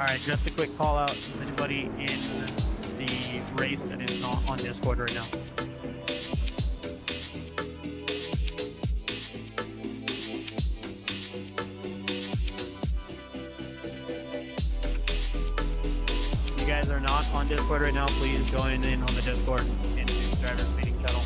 Alright, just a quick call out. Anybody in the race that is not on Discord right now? If you guys are not on Discord right now, please join in on the Discord into Driver's Meeting Channel.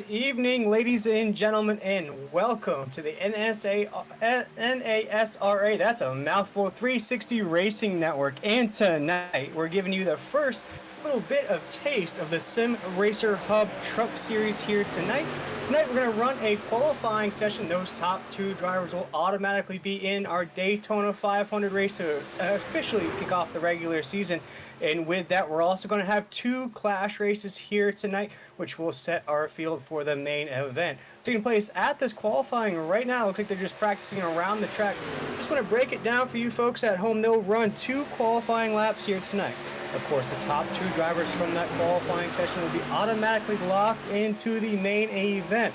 Good evening, ladies and gentlemen, and welcome to the NASRA, that's a mouthful, 360 Racing Network. And tonight, we're giving you the first little bit of taste of the Sim Racer Hub Truck Series here tonight. Tonight, we're going to run a qualifying session. Those top two drivers will automatically be in our Daytona 500 race to officially kick off the regular season. And with that, we're also going to have two clash races here tonight, which will set our field for the main event. Taking place at this qualifying right now. Looks like they're just practicing around the track. Just want to break it down for you folks at home. They'll run two qualifying laps here tonight. Of course, the top two drivers from that qualifying session will be automatically locked into the main event.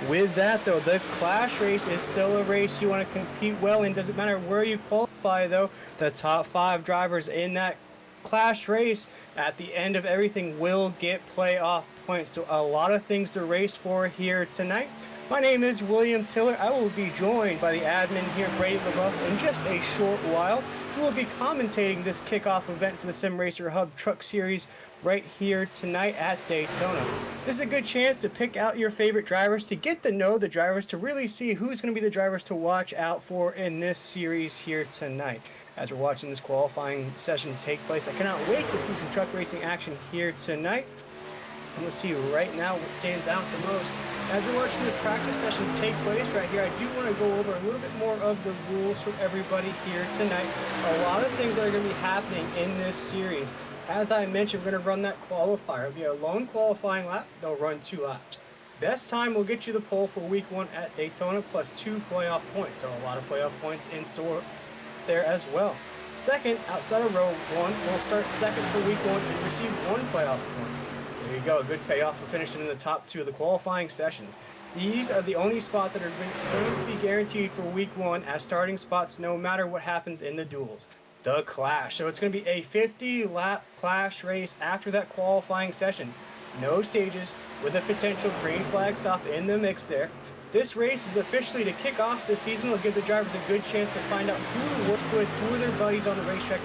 With that, though, the clash race is still a race you want to compete well in. Doesn't matter where you qualify, though. The top five drivers in that clash race at the end of everything will get playoff points. So a lot of things to race for here tonight. My name is William Tiller. I will be joined by the admin here, Brady LaBeouf, in just a short while. Who will be commentating this kickoff event for the Sim Racer Hub Truck Series right here tonight at Daytona. This is a good chance to pick out your favorite drivers, to get to know the drivers, to really see who's going to be the drivers to watch out for in this series here tonight. As we're watching this qualifying session take place, I cannot wait to see some truck racing action here tonight. And we'll see right now what stands out the most. As we're watching this practice session take place right here, I do want to go over a little bit more of the rules for everybody here tonight. A lot of things that are going to be happening in this series. As I mentioned, we're going to run that qualifier. It'll be a lone qualifying lap. They'll run 2 laps. Best time will get you the pole for week 1 at Daytona, plus 2 playoff points. So a lot of playoff points in store there as well. Second, outside of row 1, will start second for week 1 and receive 1 playoff point. There you go, a good payoff for finishing in the top 2 of the qualifying sessions. These are the only spots that are going to be guaranteed for week 1 as starting spots, no matter what happens in the duels. The clash. So it's going to be a 50-lap clash race after that qualifying session. No stages, with a potential green flag stop in the mix there. This race is officially to kick off the season. It'll give the drivers a good chance to find out who to work with, who are their buddies on the racetrack,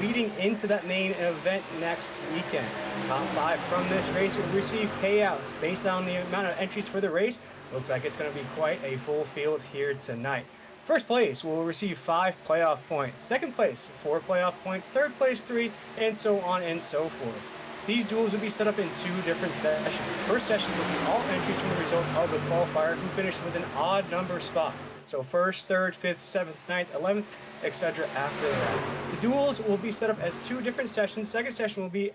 leading into that main event next weekend. Top 5 from this race will receive payouts based on the amount of entries for the race. Looks like it's going to be quite a full field here tonight. First place will receive 5 playoff points. Second place, 4 playoff points. Third place, 3, and so on and so forth. These duels will be set up in 2 different sessions. First sessions will be all entries from the result of the qualifier who finished with an odd number spot. So 1st, 3rd, 5th, 7th, 9th, 11th, etc. after that. The duels will be set up as 2 different sessions. Second session will be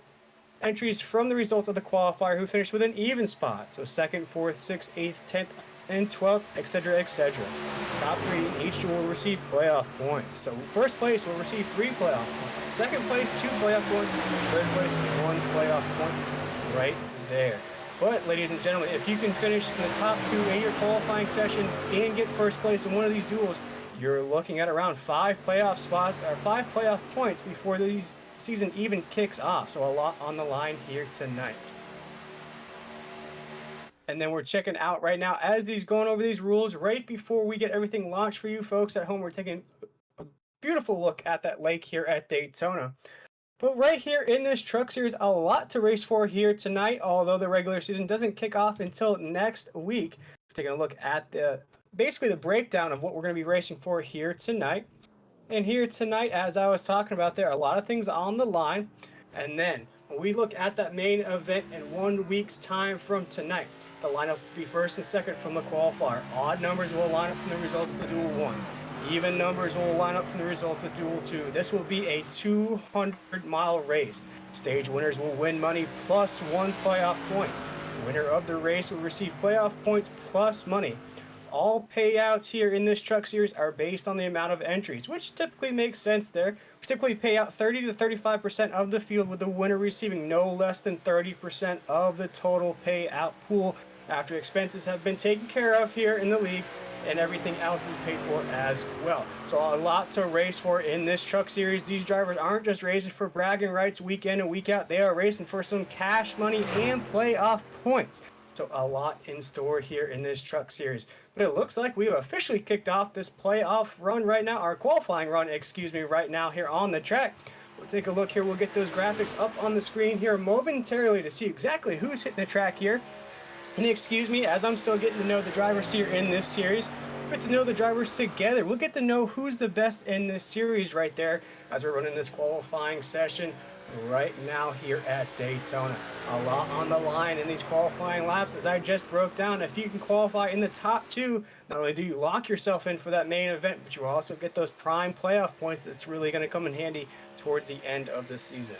entries from the results of the qualifier who finished with an even spot. So 2nd, 4th, 6th, 8th, 10th, and 12th, etc., etc. Top 3 in each duel will receive playoff points. So first place will receive 3 playoff points. Second place, 2 playoff points. Third place, 1 playoff point right there. But, ladies and gentlemen, if you can finish in the top 2 in your qualifying session and get first place in one of these duels, you're looking at around 5 playoff spots or 5 playoff points before the season even kicks off. So a lot on the line here tonight. And then we're checking out right now as these going over these rules right before we get everything launched for you folks at home. We're taking a beautiful look at that lake here at Daytona. But right here in this truck series, a lot to race for here tonight, although the regular season doesn't kick off until next week. We're taking a look at basically the breakdown of what we're going to be racing for here tonight. And here tonight, as I was talking about, there are a lot of things on the line. And then when we look at that main event in 1 week's time from tonight, the lineup will be first and second from the qualifier. Odd numbers will line up from the results of Duel 1. Even numbers will line up from the result of Duel 2. This will be a 200-mile race. Stage winners will win money plus 1 playoff point. Winner of the race will receive playoff points plus money. All payouts here in this truck series are based on the amount of entries, which typically makes sense there. We typically pay out 30 to 35% of the field, with the winner receiving no less than 30% of the total payout pool after expenses have been taken care of here in the league and everything else is paid for as well. So a lot to race for in this truck series. These drivers aren't just racing for bragging rights week in and week out. They are racing for some cash money and playoff points. So a lot in store here in this truck series. But it looks like we've officially kicked off this playoff run right now, our qualifying run, excuse me, right now here on the track. We'll take a look here. We'll get those graphics up on the screen here momentarily to see exactly who's hitting the track here. And excuse me, as I'm still getting to know the drivers here in this series, we'll get to know the drivers together. We'll get to know who's the best in this series right there as we're running this qualifying session right now here at Daytona. A lot on the line in these qualifying laps, as I just broke down. If you can qualify in the top two, not only do you lock yourself in for that main event, but you also get those prime playoff points that's really going to come in handy towards the end of the season.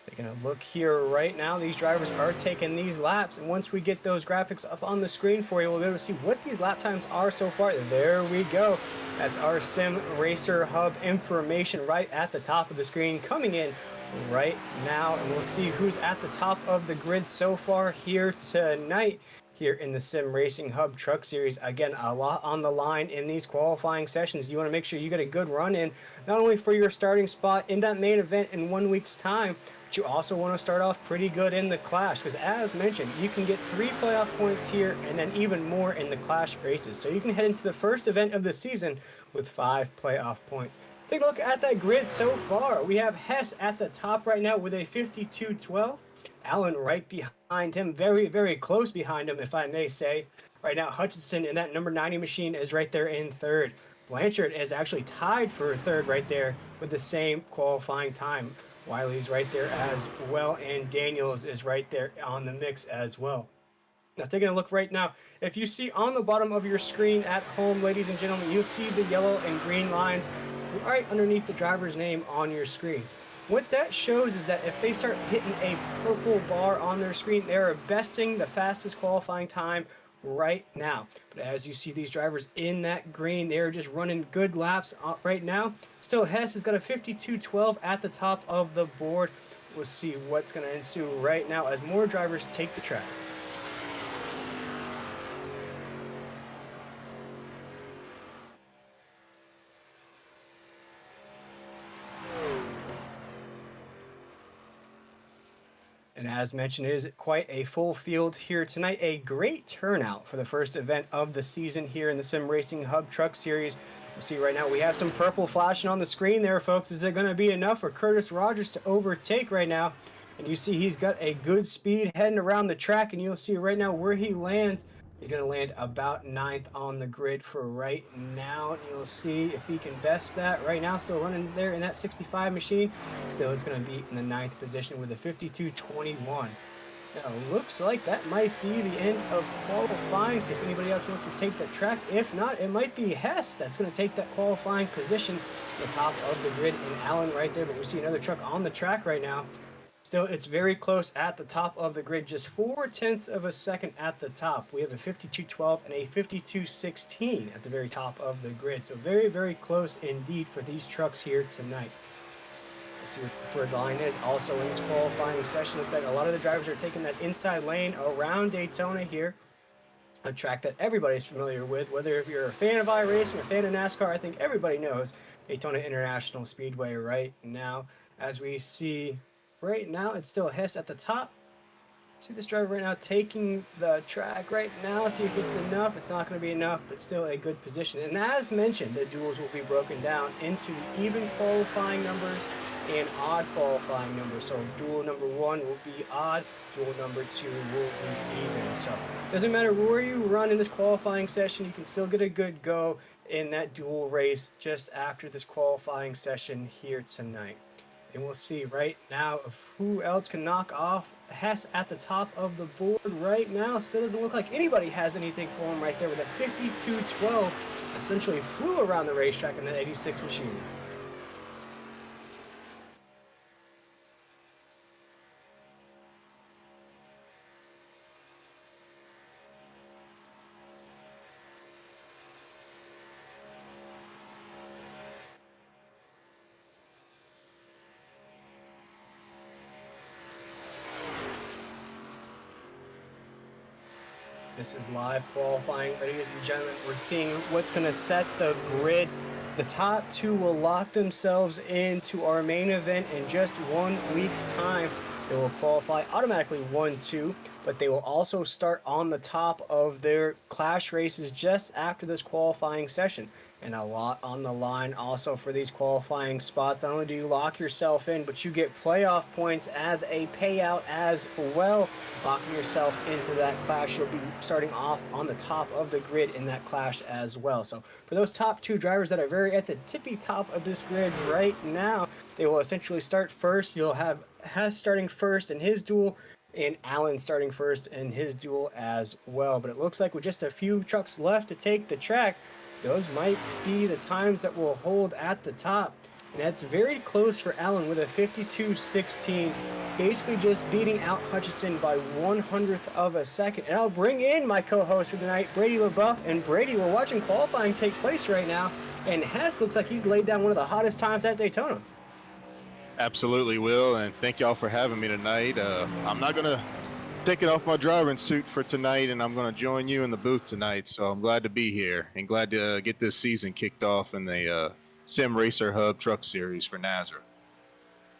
Taking a look here right now, these drivers are taking these laps, and once we get those graphics up on the screen for you, we'll be able to see what these lap times are so far. There we go. That's our Sim Racer Hub information right at the top of the screen coming in right now, and we'll see who's at the top of the grid so far here tonight here in the Sim Racing Hub Truck Series. Again, a lot on the line in these qualifying sessions. You want to make sure you get a good run in, not only for your starting spot in that main event in 1 week's time, but you also want to start off pretty good in the Clash, because as mentioned, you can get 3 playoff points here and then even more in the Clash races. So you can head into the first event of the season with 5 playoff points. Take a look at that grid so far. We have Hess at the top right now with a 52-12. Allen right behind him, very, very close behind him, if I may say. Right now, Hutchinson in that number 90 machine is right there in third. Blanchard is actually tied for third right there with the same qualifying time. Wiley's right there as well, and Daniels is right there on the mix as well. Now, taking a look right now, if you see on the bottom of your screen at home, ladies and gentlemen, you'll see the yellow and green lines right underneath the driver's name on your screen. What that shows is that if they start hitting a purple bar on their screen, they are besting the fastest qualifying time right now. But as you see these drivers in that green, they're just running good laps right now. Still, Hess has got a 52-12 at the top of the board. We'll see what's going to ensue right now as more drivers take the track. And as mentioned, it is quite a full field here tonight. A great turnout for the first event of the season here in the Sim Racing Hub Truck Series. You'll see right now we have some purple flashing on the screen there, folks. Is it going to be enough for Curtis Rogers to overtake right now? And you see he's got a good speed heading around the track, and you'll see right now where he lands. He's going to land about 9th on the grid for right now. And you'll see if he can best that right now. Still running there in that 65 machine. Still, it's going to be in the 9th position with a 52-21. Now, looks like that might be the end of qualifying. See if anybody else wants to take that track. If not, it might be Hess that's going to take that qualifying position at the top of the grid. And Allen right there. But you see another truck on the track right now. Still, it's very close at the top of the grid, just 0.4 of a second at the top. We have a 52-12 and a 52-16 at the very top of the grid. So very, very close indeed for these trucks here tonight. Let's see what the preferred line is. Also in this qualifying session, looks like a lot of the drivers are taking that inside lane around Daytona here. A track that everybody's familiar with, whether if you're a fan of iRacing or a fan of NASCAR, I think everybody knows Daytona International Speedway right now. As we see right now, it's still Hess at the top. See this driver right now taking the track right now. See if it's enough. It's not going to be enough, but still a good position. And as mentioned, the duels will be broken down into the even qualifying numbers and odd qualifying numbers. So duel number 1 will be odd, duel number 2 will be even. So it doesn't matter where you run in this qualifying session, you can still get a good go in that duel race just after this qualifying session here tonight. And we'll see right now who else can knock off Hess at the top of the board right now. Still doesn't look like anybody has anything for him right there with a 52-12. Essentially flew around the racetrack in that 86 machine. This is live qualifying, ladies and gentlemen. We're seeing what's going to set the grid The top two will lock themselves into our main event in just 1 week's time. They will qualify automatically 1-2, but they will also start on the top of their clash races just after this qualifying session. And a lot on the line also for these qualifying spots. Not only do you lock yourself in, but you get playoff points as a payout as well. Locking yourself into that clash, you'll be starting off on the top of the grid in that clash as well. So for those top two drivers that are very at the tippy top of this grid right now, they will essentially start first. You'll have Hess starting first in his duel, and Allen starting first in his duel as well. But it looks like with just a few trucks left to take the track, those might be the times that will hold at the top. And that's very close for Allen with a 52.16, basically just beating out Hutchison by 1/100th of a second. And I'll bring in my co-host of the night, Brady LaBeouf. And Brady, we're watching qualifying take place right now, and Hess looks like he's laid down one of the hottest times at Daytona. Absolutely, Will, and thank y'all for having me tonight. I'm not going to take it off my driving suit for tonight, and I'm going to join you in the booth tonight, so I'm glad to be here and glad to get this season kicked off in the Sim Racer Hub Truck Series for Nazareth.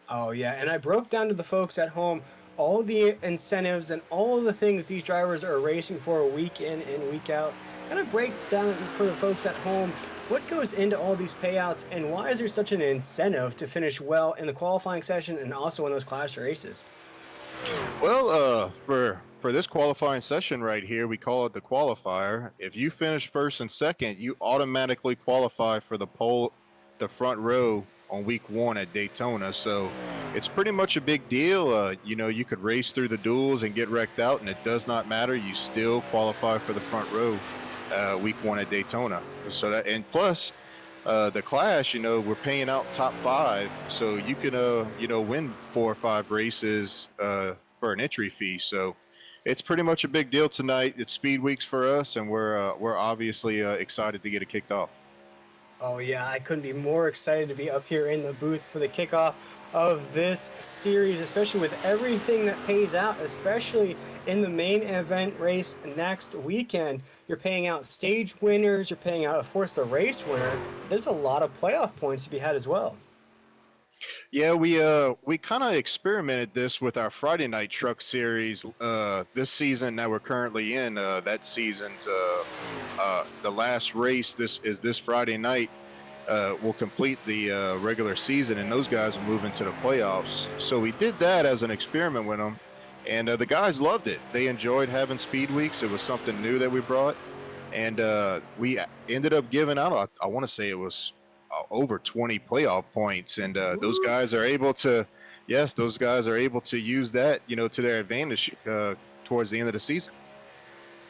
Oh, yeah, and I broke down to the folks at home all the incentives and all the things these drivers are racing for week in and week out. Kind of break down for the folks at home what goes into all these payouts and why is there such an incentive to finish well in the qualifying session and also in those clash races? Well, for this qualifying session right here, we call it the qualifier. If you finish first and second, you automatically qualify for the front row on week 1 at Daytona. So it's pretty much a big deal. You could race through the duels and get wrecked out, and it does not matter. You still qualify for the front row week 1 at Daytona. So that, and plus the clash, we're paying out top 5, so you can win 4 or 5 races for an entry fee. So it's pretty much a big deal tonight. It's speed weeks for us, and we're obviously excited to get it kicked off. Oh, yeah, I couldn't be more excited to be up here in the booth for the kickoff of this series, especially with everything that pays out, especially in the main event race next weekend. You're paying out stage winners, you're paying out, of course, the race winner. There's a lot of playoff points to be had as well. Yeah, we kind of experimented this with our Friday night truck series this season that we're currently in. That season's the last race. This Friday night. Will complete the regular season, and those guys will move into the playoffs. So we did that as an experiment with them, and the guys loved it. They enjoyed having speed weeks. It was something new that we brought, and we ended up giving out. I want to say it was over 20 playoff points, and those guys are able to. Yes, those guys are able to use that, to their advantage towards the end of the season.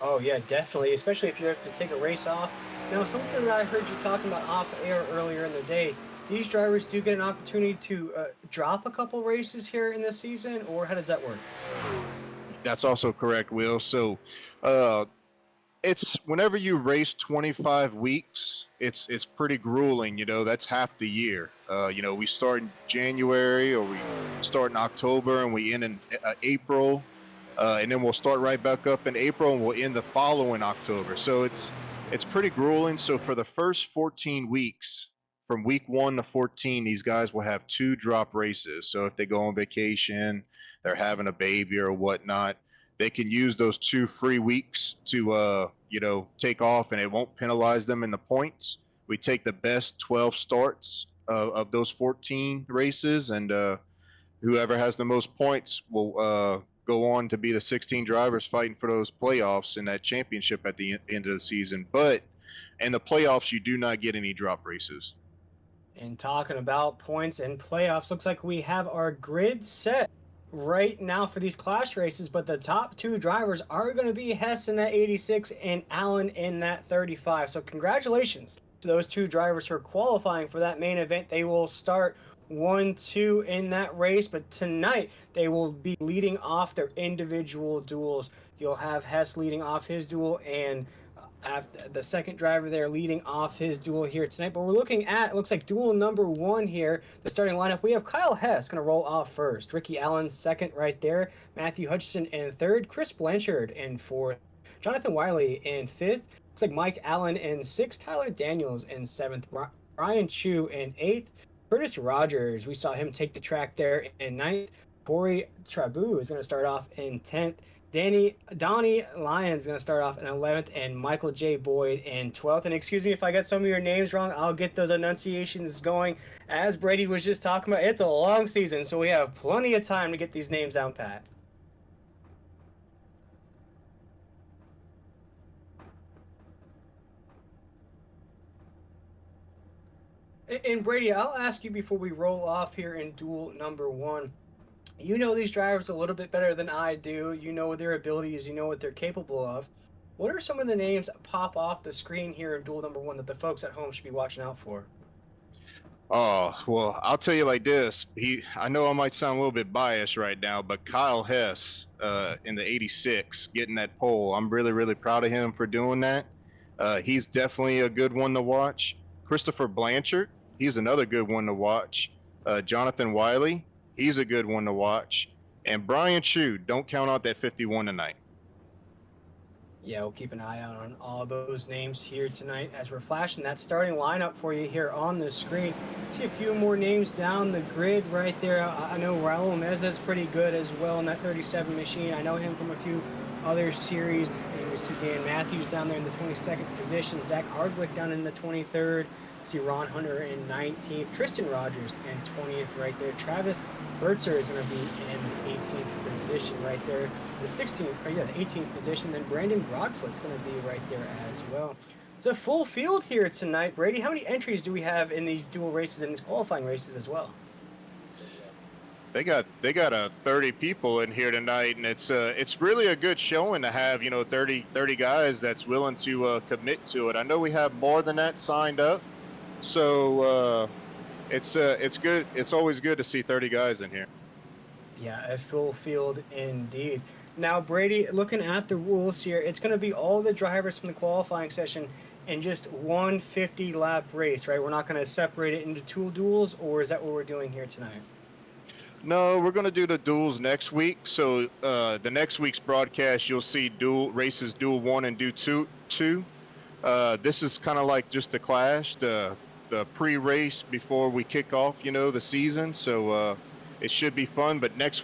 Oh, yeah, definitely, especially if you have to take a race off. Now, something that I heard you talking about off air earlier in the day, these drivers do get an opportunity to drop a couple races here in this season, or how does that work? That's also correct, Will. So it's whenever you race 25 weeks, it's pretty grueling. That's half the year. We start in January, or we start in October, and we end in April, and then we'll start right back up in April, and we'll end the following October. So it's pretty grueling. So for the first 14 weeks, from week 1 to 14, these guys will have 2 drop races. So if they go on vacation, they're having a baby or whatnot, they can use those 2 free weeks to take off, and it won't penalize them in the points. We take the best 12 starts of those 14 races, and whoever has the most points will go on to be the 16 drivers fighting for those playoffs in that championship at the end of the season. But in the playoffs, you do not get any drop races. And talking about points and playoffs, looks like we have our grid set right now for these clash races, but the top 2 drivers are going to be Hess in that 86 and Allen in that 35. So congratulations to those 2 drivers who are qualifying for that main event. They will start 1-2 in that race, but tonight they will be leading off their individual duels. You'll have Hess leading off his duel, and after the second driver there leading off his duel here tonight. But we're looking at, it looks like duel number 1 here, the starting lineup. We have Kyle Hess going to roll off first, Ricky Allen second right there, Matthew Hutchison in third, Chris Blanchard in fourth, Jonathan Wiley in fifth. Looks like Mike Allen in sixth, Tyler Daniels in seventh, Brian Chu in 8th. Curtis Rogers, we saw him take the track there in 9th. Corey Trabu is going to start off in 10th. Donnie Lyons going to start off in 11th, and Michael J. Boyd in 12th. And excuse me if I get some of your names wrong, I'll get those enunciations going. As Brady was just talking about, it's a long season, so we have plenty of time to get these names down pat. And Brady, I'll ask you before we roll off here in duel number 1. You know these drivers a little bit better than I do. You know their abilities. You know what they're capable of. What are some of the names that pop off the screen here in duel number 1 that the folks at home should be watching out for? Oh, well, I'll tell you like this. I know I might sound a little bit biased right now, but Kyle Hess in the 86 getting that pole, I'm really, really proud of him for doing that. He's definitely a good one to watch. Christopher Blanchard, he's another good one to watch. Jonathan Wiley, he's a good one to watch. And Brian Chu, don't count out that 51 tonight. Yeah, we'll keep an eye out on all those names here tonight as we're flashing that starting lineup for you here on the screen. See a few more names down the grid right there. I know Raul Meza is pretty good as well in that 37 machine. I know him from a few other series. You see Dan Matthews down there in the 22nd position. Zach Hardwick down in the 23rd. See Ron Hunter in 19th. Tristan Rogers in 20th right there. Travis Bertzer is going to be in the 18th position right there. The 18th position. Then Brandon Broadfoot's going to be right there as well. It's a full field here tonight. Brady, how many entries do we have in these dual races and these qualifying races as well? They got 30 people in here tonight, and it's really a good showing to have 30 guys that's willing to commit to it. I know we have more than that signed up, so it's good. It's always good to see 30 guys in here. Yeah, a full field indeed. Now, Brady, looking at the rules here, it's going to be all the drivers from the qualifying session in just one 50-lap race, right? We're not going to separate it into two duels, or is that what we're doing here tonight? No, we're going to do the duels next week. So the next week's broadcast, you'll see duel 1 and duel 2. This is kind of like just the clash, the pre-race before we kick off, the season. So it should be fun. But next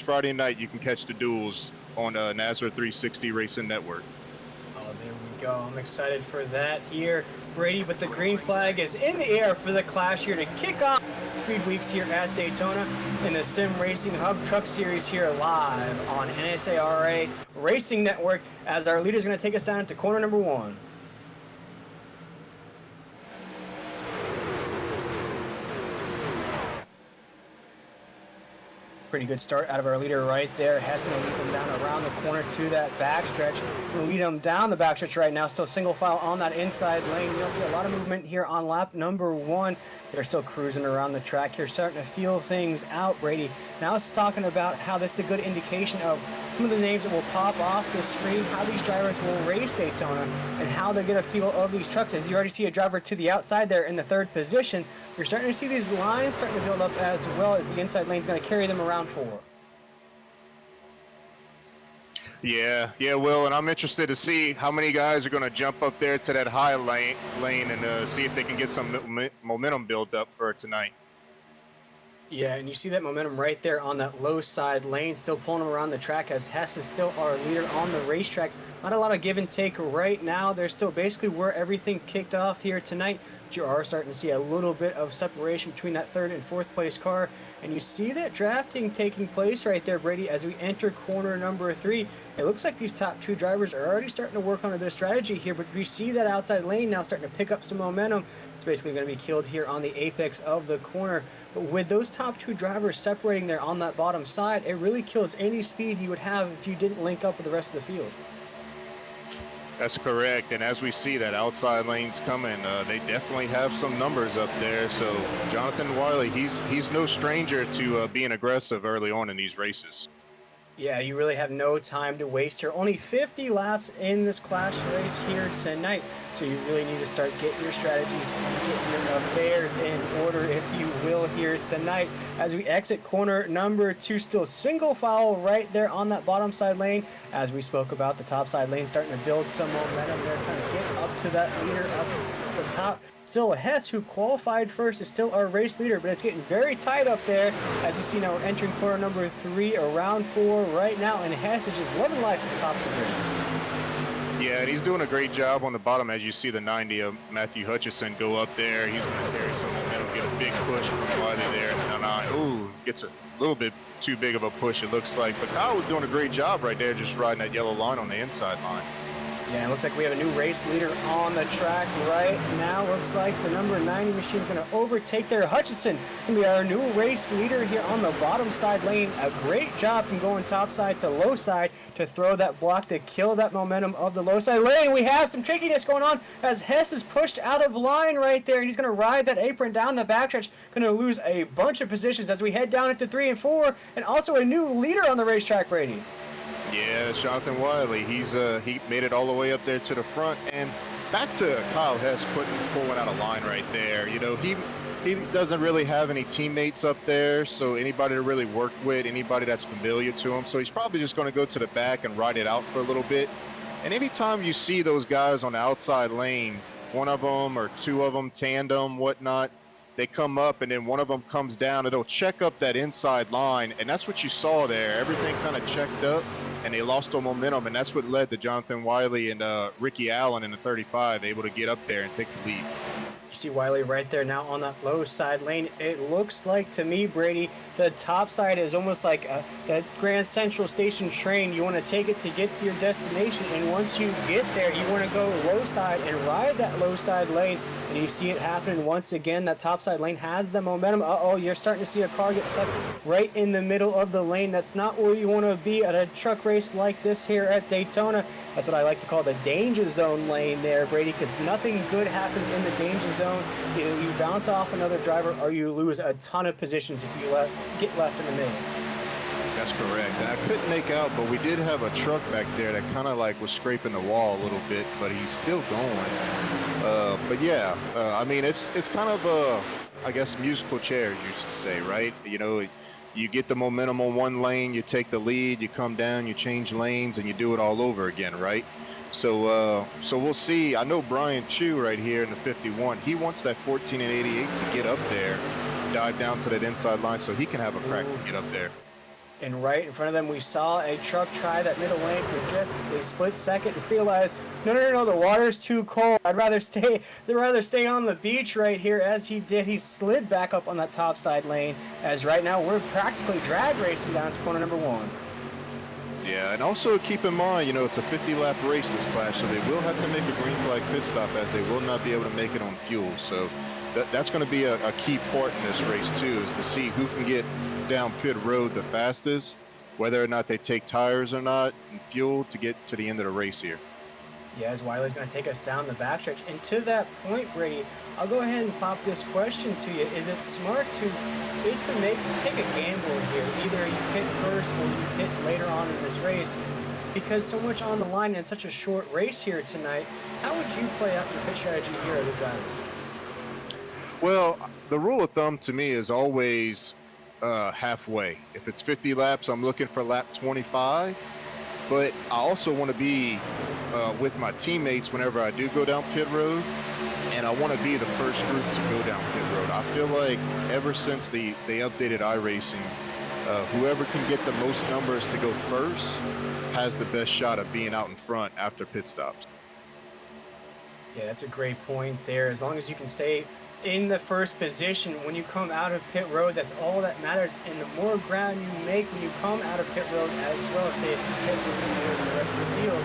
Friday night, you can catch the duels on NASCAR 360 Racing Network. Oh, there we go. I'm excited for that here, Brady. But the green flag is in the air for the clash here to kick off Speed Weeks here at Daytona in the Sim Racing Hub Truck Series here live on NSARA Racing Network as our leader is going to take us down to corner number 1. Pretty good start out of our leader right there. Hess going to lead them down around the corner to that backstretch. Going to lead them down the backstretch right now. Still single file on that inside lane. You'll see a lot of movement here on lap number 1. They're still cruising around the track here, starting to feel things out, Brady. Now it's talking about how this is a good indication of some of the names that will pop off the screen, how these drivers will race Daytona, and how they get a feel of these trucks. As you already see a driver to the outside there in the 3rd position, you're starting to see these lines starting to build up as well as the inside lane is going to carry them around for. Yeah, Will, and I'm interested to see how many guys are going to jump up there to that high lane and see if they can get some momentum built up for tonight. Yeah, and you see that momentum right there on that low side lane, still pulling them around the track as Hess is still our leader on the racetrack. Not a lot of give and take right now. They're still basically where everything kicked off here tonight. But you are starting to see a little bit of separation between that 3rd and 4th place car. And you see that drafting taking place right there, Brady, as we enter corner number 3. It looks like these top 2 drivers are already starting to work on a bit of strategy here, but we see that outside lane now starting to pick up some momentum. It's basically going to be killed here on the apex of the corner. But with those top 2 drivers separating there on that bottom side, it really kills any speed you would have if you didn't link up with the rest of the field. That's correct, and as we see that outside lanes coming, they definitely have some numbers up there. So Jonathan Wiley, he's no stranger to being aggressive early on in these races. Yeah, you really have no time to waste here. Only 50 laps in this clash race here tonight, so you really need to start getting your strategies and getting your affairs in order, if you will, here tonight. As we exit corner number 2, still single file right there on that bottom side lane. As we spoke about, the top side lane starting to build some momentum. They're trying to get up to that leader, up the top. Still Hess, who qualified first, is still our race leader, but it's getting very tight up there. As you see now, we're entering corner number 3, around 4 right now, and Hess is just loving life at the top of the grid. Yeah, and he's doing a great job on the bottom. As you see the 90 of Matthew Hutchison go up there, he's going to carry some momentum, get a big push from Wiley there, and then ooh, gets a little bit too big of a push, it looks like. But Kyle was doing a great job right there, just riding that yellow line on the inside line. Yeah, it looks like we have a new race leader on the track right now. Looks like the number 90 machine is going to overtake there. Hutchison going to be our new race leader here on the bottom side lane. A great job from going top side to low side to throw that block to kill that momentum of the low side lane. We have some trickiness going on as Hess is pushed out of line right there, and he's going to ride that apron down the backstretch. Going to lose a bunch of positions as we head down into 3 and 4, and also a new leader on the racetrack, Brady. Yeah, Jonathan Wiley, he made it all the way up there to the front, and back to Kyle Hess pulling out a line right there. You know, he doesn't really have any teammates up there, so anybody to really work with, anybody that's familiar to him, so he's probably just going to go to the back and ride it out for a little bit. And anytime you see those guys on the outside lane, one of them or two of them, tandem, whatnot, they come up and then one of them comes down and they'll check up that inside line, and that's what you saw there. Everything kind of checked up and they lost the momentum, and that's what led to Jonathan Wiley and Ricky Allen in the 35 able to get up there and take the lead. You see Wiley right there now on that low side lane. It looks like to me, Brady, the top side is almost like that Grand Central Station train. You want to take it to get to your destination, and once you get there, you want to go low side and ride that low side lane. And you see it happening once again. That top side lane has the momentum. Uh-oh, you're starting to see a car get stuck right in the middle of the lane. That's not where you want to be at a truck race like this here at Daytona. That's what I like to call the danger zone lane there, Brady, because nothing good happens in the danger zone. Either you bounce off another driver or you lose a ton of positions if you get left in the middle. That's correct. And I couldn't make out, but we did have a truck back there that kind of like was scraping the wall a little bit, but he's still going. But yeah, I mean, it's kind of I guess musical chairs, you should say, right? You know, you get the momentum on one lane, you take the lead, you come down, you change lanes, and you do it all over again, right? So we'll see. I know Brian Chu right here in the 51, he wants that 14 and 88 to get up there, dive down to that inside line so he can have a crack to get up there. And right in front of them, we saw a truck try that middle lane for just a split second and realized, no, the water's too cold. I'd rather stay on the beach right here. As he did, he slid back up on that top side lane. As right now, we're practically drag racing down to corner number 1. Yeah, and also keep in mind, you know, it's a 50-lap race this class, so they will have to make a green flag pit stop as they will not be able to make it on fuel. So that's going to be a key part in this race, too, is to see who can get down pit road the fastest, whether or not they take tires or not and fuel to get to the end of the race here. Yeah, as Wiley's going to take us down the backstretch. And to that point, Brady, I'll go ahead and pop this question to you. Is it smart to basically take a gamble here? Either you pit first or you pit later on in this race, because so much on the line in such a short race here tonight. How would you play out your pit strategy here as a driver? Well, the rule of thumb to me is always halfway. If it's 50 laps, I'm looking for lap 25, but I also want to be with my teammates whenever I do go down pit road, and I want to be the first group to go down pit road. I feel like ever since they updated iRacing, whoever can get the most numbers to go first has the best shot of being out in front after pit stops. Yeah, that's a great point there. As long as you can stay in the first position when you come out of pit road, that's all that matters. And the more ground you make when you come out of pit road, as well, say if you pit road the rest of the field,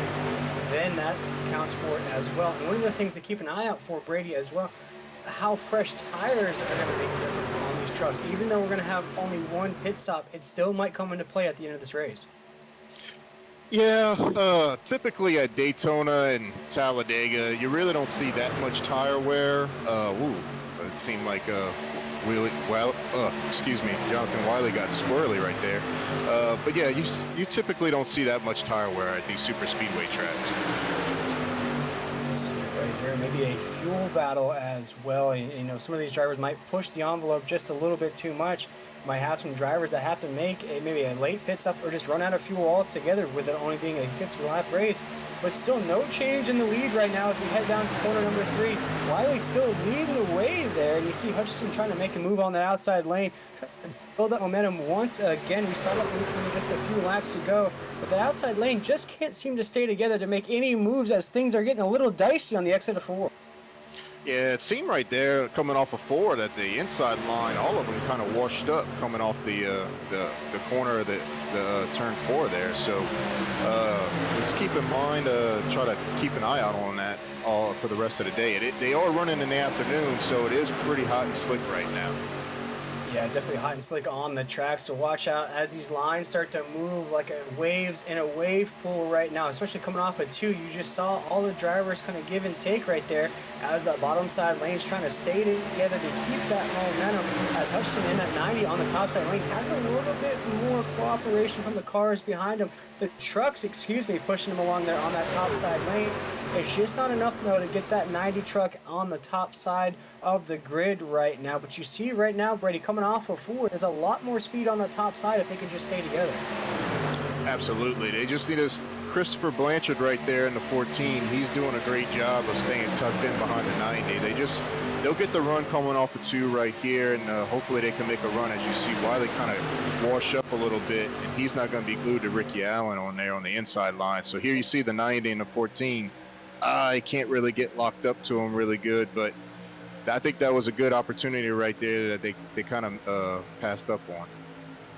then that counts for it as well. And one of the things to keep an eye out for, Brady, as well, how fresh tires are going to make a difference on these trucks. Even though we're going to have only one pit stop, it still might come into play at the end of this race. Yeah, typically at Daytona and Talladega, you really don't see that much tire wear. It seemed like Jonathan Wiley got squirrely right there. But yeah, you typically don't see that much tire wear at these super speedway tracks. Right here, maybe a fuel battle as well. You know, some of these drivers might push the envelope just a little bit too much. Might have some drivers that have to make maybe a late pit stop or just run out of fuel altogether with it only being a 50-lap race. But still no change in the lead right now as we head down to corner number 3. Wiley still leading the way there, and you see Hutchinson trying to make a move on the outside lane. Build up momentum once again. We saw that move from just a few laps ago, but the outside lane just can't seem to stay together to make any moves as things are getting a little dicey on the exit of 4. Yeah, it seemed right there coming off of 4 that the inside line, all of them kind of washed up coming off the corner of the turn 4 there. So let's keep in mind, try to keep an eye out on that all for the rest of the day. They are running in the afternoon, so it is pretty hot and slick right now. Yeah, definitely hot and slick on the track, so watch out as these lines start to move like waves in a wave pool right now, especially coming off of 2. You just saw all the drivers kind of give and take right there as that bottom side lane's trying to stay together to keep that momentum, as Hutchinson in that 90 on the top side lane has a little bit more cooperation from the cars behind him. The trucks, pushing him along there on that top side lane. It's just not enough, though, to get that 90 truck on the top side of the grid right now. But you see right now, Brady, coming off of 4, there's a lot more speed on the top side if they can just stay together. Absolutely. They just need us. Christopher Blanchard right there in the 14. He's doing a great job of staying tucked in behind the 90. They'll get the run coming off of 2 right here, and hopefully they can make a run. As you see, Wiley kind of wash up a little bit, and he's not going to be glued to Ricky Allen on there on the inside line. So here you see the 90 and the 14. I can't really get locked up to him really good, but I think that was a good opportunity right there that they kind of passed up on.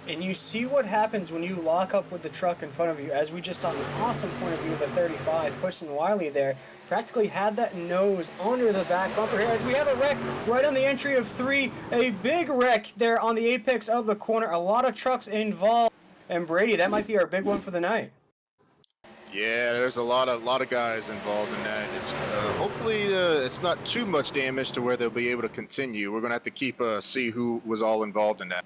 And you see what happens when you lock up with the truck in front of you, as we just saw an awesome point of view of the 35 pushing Wiley there. Practically had that nose under the back bumper here as we have a wreck right on the entry of 3. A big wreck there on the apex of the corner. A lot of trucks involved. And Brady, that might be our big one for the night. Yeah, there's a lot of guys involved in that. It's hopefully it's not too much damage to where they'll be able to continue. We're gonna have to keep see who was all involved in that.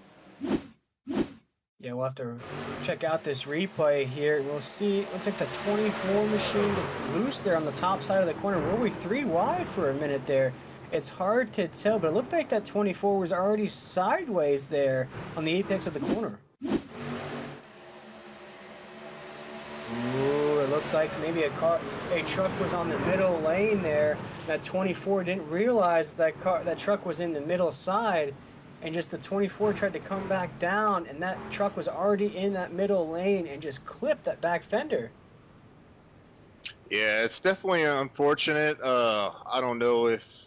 Yeah, we'll have to check out this replay here. We'll see. It looks like the 24 machine gets loose there on the top side of the corner. Were we 3 wide for a minute there? It's hard to tell, but it looked like that 24 was already sideways there on the apex of the corner. Ooh, it looked like maybe a truck was on the middle lane there. That 24 didn't realize that truck was in the middle side, and just the 24 tried to come back down, and that truck was already in that middle lane and just clipped that back fender. Yeah, it's definitely unfortunate. I don't know if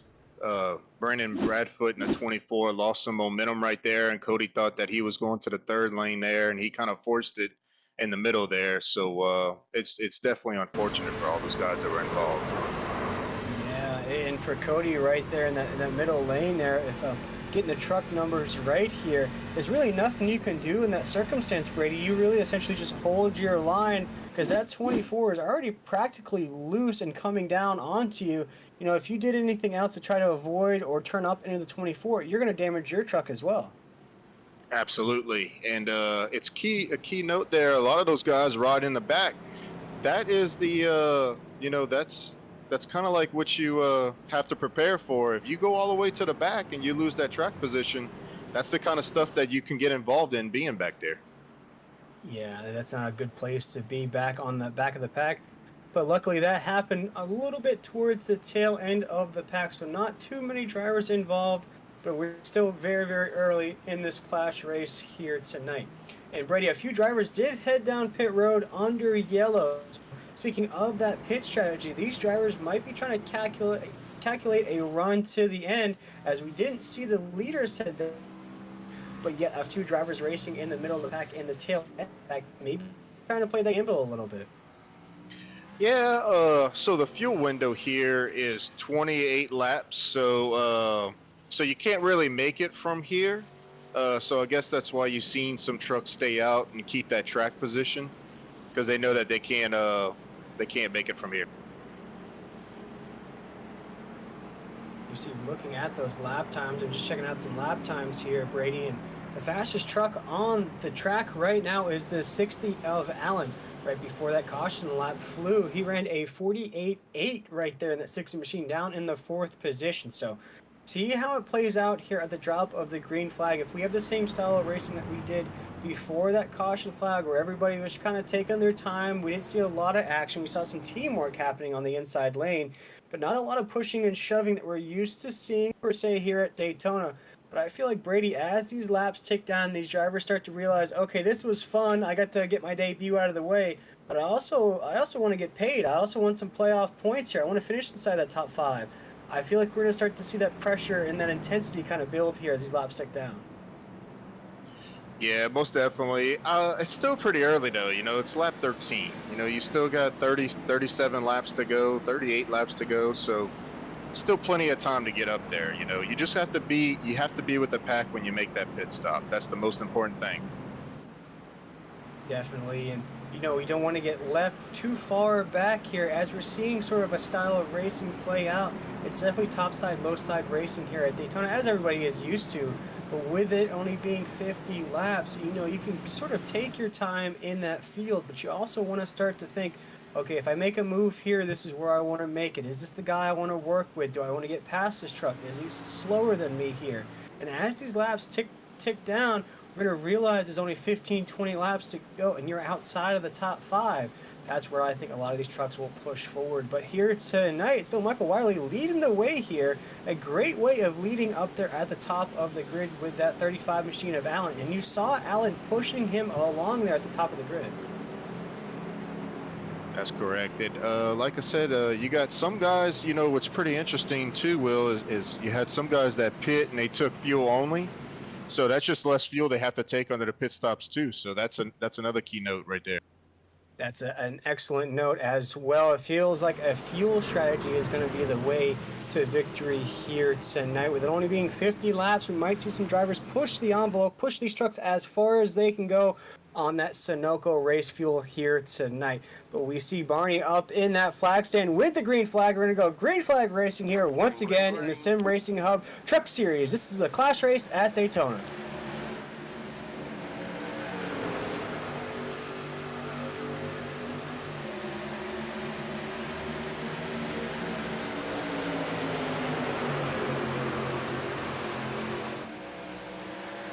Brandon Bradfoot in the 24 lost some momentum right there, and Cody thought that he was going to the 3rd lane there, and he kind of forced it in the middle there. So it's definitely unfortunate for all those guys that were involved. Yeah, and for Cody right there in that middle lane there, if getting the truck numbers right here, there's really nothing you can do in that circumstance, Brady. You really essentially just hold your line, because that 24 is already practically loose and coming down onto you. You know, if you did anything else to try to avoid or turn up into the 24, you're going to damage your truck as well. Absolutely, and it's a key note there. A lot of those guys ride in the back. That is the that's kind of like what you have to prepare for. If you go all the way to the back and you lose that track position, that's the kind of stuff that you can get involved in being back there. Yeah, that's not a good place to be, back on the back of the pack. But luckily that happened a little bit towards the tail end of the pack, so not too many drivers involved, but we're still very, very early in this clash race here tonight. And Brady, a few drivers did head down pit road under yellow. Speaking of that pit strategy, these drivers might be trying to calculate a run to the end, as we didn't see the leaders head there, but yet a few drivers racing in the middle of the pack in the tail end pack, maybe trying to play the gamble a little bit. Yeah, so the fuel window here is 28 laps, so you can't really make it from here. So I guess that's why you've seen some trucks stay out and keep that track position, because they know that they can't make it from here. You see, looking at those lap times, I'm just checking out some lap times here, Brady, and the fastest truck on the track right now is the 60 of Allen. Right before that caution lap flew, he ran a 48.8 right there in that 60 machine, down in the 4th position. So See how it plays out here at the drop of the green flag. If we have the same style of racing that we did before that caution flag, where everybody was kind of taking their time, we didn't see a lot of action. We saw some teamwork happening on the inside lane, but not a lot of pushing and shoving that we're used to seeing per se here at Daytona. But I feel like, Brady, as these laps tick down, these drivers start to realize, okay, this was fun. I got to get my debut out of the way, but I also want to get paid. I also want some playoff points here. I want to finish inside that top 5. I feel like we're going to start to see that pressure and that intensity kind of build here as these laps tick down. Yeah, most definitely. It's still pretty early though. It's lap 13. You still got 37 laps to go, 38 laps to go. So still plenty of time to get up there. You just have to be with the pack when you make that pit stop. That's the most important thing. Definitely, and you don't want to get left too far back here as we're seeing sort of a style of racing play out. It's definitely top side, low side racing here at Daytona, as everybody is used to. But with it only being 50 laps, you can sort of take your time in that field, but you also want to start to think, okay, if I make a move here, this is where I want to make it. Is this the guy I want to work with? Do I want to get past this truck? Is he slower than me here? And as these laps tick down, we're going to realize there's only 15, 20 laps to go, and you're outside of the top 5. That's where I think a lot of these trucks will push forward. But here tonight, so Michael Wiley leading the way here. A great way of leading up there at the top of the grid with that 35 machine of Allen. And you saw Allen pushing him along there at the top of the grid. That's correct. Like I said, you got some guys, what's pretty interesting too, Will, is you had some guys that pit and they took fuel only. So that's just less fuel they have to take under the pit stops too. So that's another key note right there. That's an excellent note as well. It feels like a fuel strategy is going to be the way to victory here tonight. With it only being 50 laps, we might see some drivers push the envelope, push these trucks as far as they can go on that Sunoco race fuel here tonight. But we see Barney up in that flag stand with the green flag. We're going to go green flag racing here once again in the Sim Racing Hub Truck Series. This is a class race at Daytona.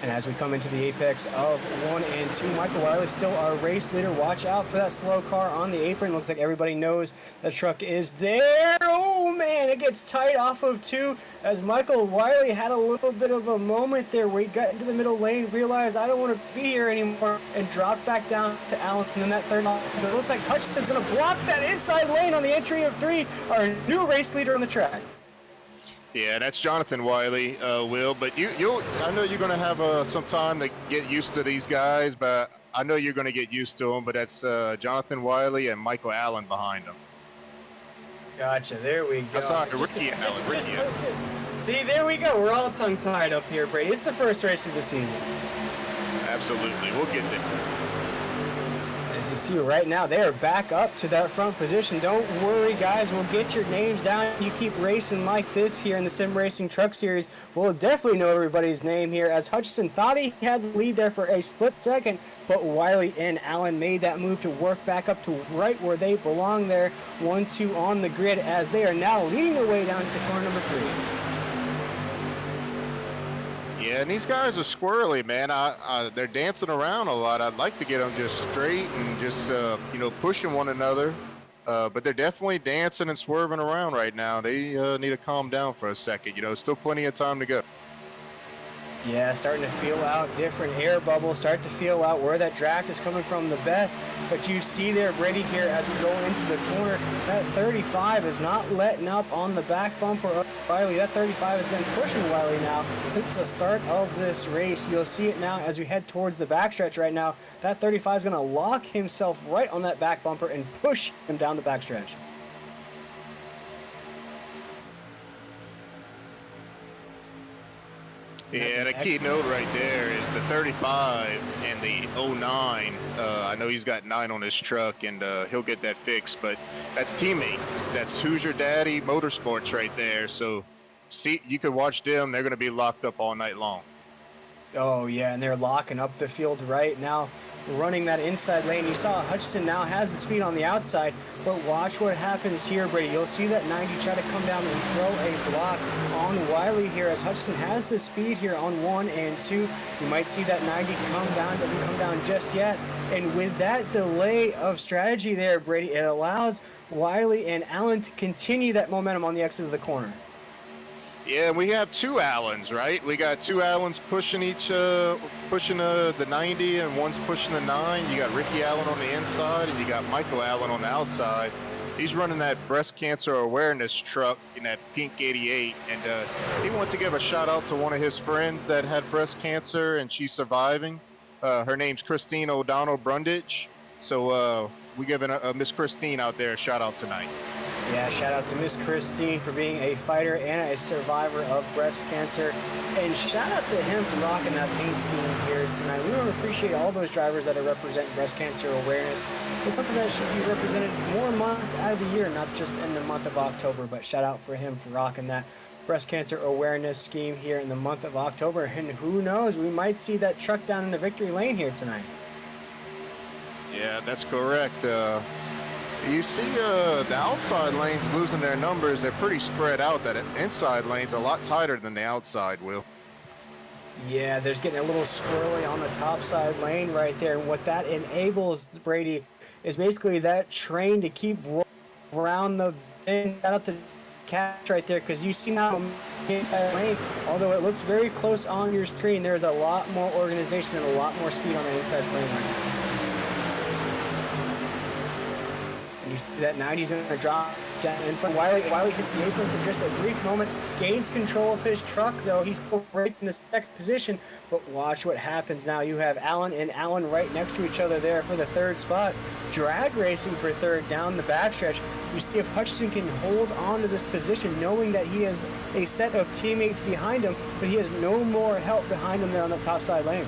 And as we come into the apex of 1 and 2, Michael Wiley still our race leader. Watch out for that slow car on the apron. Looks like everybody knows the truck is there. Oh man, it gets tight off of 2 as Michael Wiley had a little bit of a moment there where he got into the middle lane, realized I don't want to be here anymore, and dropped back down to Allen. And then that third line, it looks like Hutchinson's going to block that inside lane on the entry of 3, our new race leader on the track. Yeah, that's Jonathan Wiley, Will. But I know you're going to have some time to get used to these guys, but I know you're going to get used to them. But that's Jonathan Wiley and Michael Allen behind them. Gotcha. There we go. Sorry, Ricky Allen. See, there we go. We're all tongue-tied up here, Brady. It's the first race of the season. Absolutely. We'll get there. As you see right now, they are back up to that front position. Don't worry, guys. We'll get your names down. You keep racing like this here in the Sim Racing Truck Series. We'll definitely know everybody's name here, as Hutchinson thought he had the lead there for a split second, but Wiley and Allen made that move to work back up to right where they belong there. 1-2 on the grid as they are now leading the way down to corner number 3. Yeah, and these guys are squirrely, man. They're dancing around a lot. I'd like to get them just straight and just, pushing one another. But they're definitely dancing and swerving around right now. They need to calm down for a second. Still plenty of time to go. Yeah, starting to feel out different air bubbles, start to feel out where that draft is coming from the best. But you see there, Brady, here as we go into the corner, that 35 is not letting up on the back bumper of Wiley. That 35 has been pushing Wiley now since the start of this race. You'll see it now as we head towards the backstretch right now. That 35 is going to lock himself right on that back bumper and push him down the backstretch. Yeah, the key note right there is the 35 and the 09. I know he's got 9 on his truck, and he'll get that fixed, but that's teammates. That's Who's Your Daddy Motorsports right there. So, see, you can watch them. They're going to be locked up all night long. Oh, yeah, and they're locking up the field right now. running that inside lane. You saw Hutchinson now has the speed on the outside, but watch what happens here, Brady. You'll see that 90 try to come down and throw a block on Wiley here as Hutchinson has the speed here on 1 and 2. You might see that 90 come down, doesn't come down just yet. And with that delay of strategy there, Brady, it allows Wiley and Allen to continue that momentum on the exit of the corner. Yeah, we have two Allens, right? We got two Allens pushing the 90, and one's pushing the 9. You got Ricky Allen on the inside, and you got Michael Allen on the outside. He's running that breast cancer awareness truck in that pink 88, and he wants to give a shout out to one of his friends that had breast cancer, and she's surviving. Her name's Christine O'Donnell Brundage. So we giving Miss Christine out there a shout out tonight. Yeah, shout out to Miss Christine for being a fighter and a survivor of breast cancer. And shout out to him for rocking that paint scheme here tonight. We want to appreciate all those drivers that are representing breast cancer awareness. It's something that should be represented more months out of the year, not just in the month of October. But shout out for him for rocking that breast cancer awareness scheme here in the month of October. And who knows, we might see that truck down in the victory lane here tonight. Yeah, that's correct. You see the outside lanes losing their numbers. They're pretty spread out. That inside lane's a lot tighter than the outside, Will. Yeah, there's getting a little squirrely on the top side lane right there. And what that enables, Brady, is basically that train to keep rolling around the bend. Shout out to catch right there, because you see now the inside lane, although it looks very close on your screen, there's a lot more organization and a lot more speed on the inside lane right now. That 90's going to drop down, and Wiley hits the apron for just a brief moment, gains control of his truck, though. He's still right in the second position, but watch what happens now. You have Allen and Allen right next to each other there for the third spot, drag racing for third down the backstretch. You see if Hutchinson can hold on to this position, knowing that he has a set of teammates behind him, but he has no more help behind him there on the top side lane.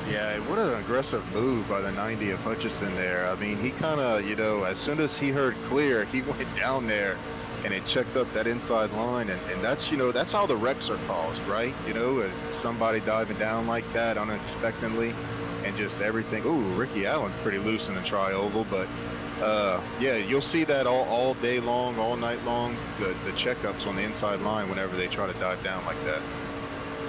Yeah, what an aggressive move by the 90 of Hutchinson there. I mean, he kind of, as soon as he heard clear, he went down there and it checked up that inside line. And that's, that's how the wrecks are caused, right? Somebody diving down like that unexpectedly and just everything. Ooh, Ricky Allen's pretty loose in the tri-oval, but yeah, you'll see that all day long, all night long, the checkups on the inside line whenever they try to dive down like that.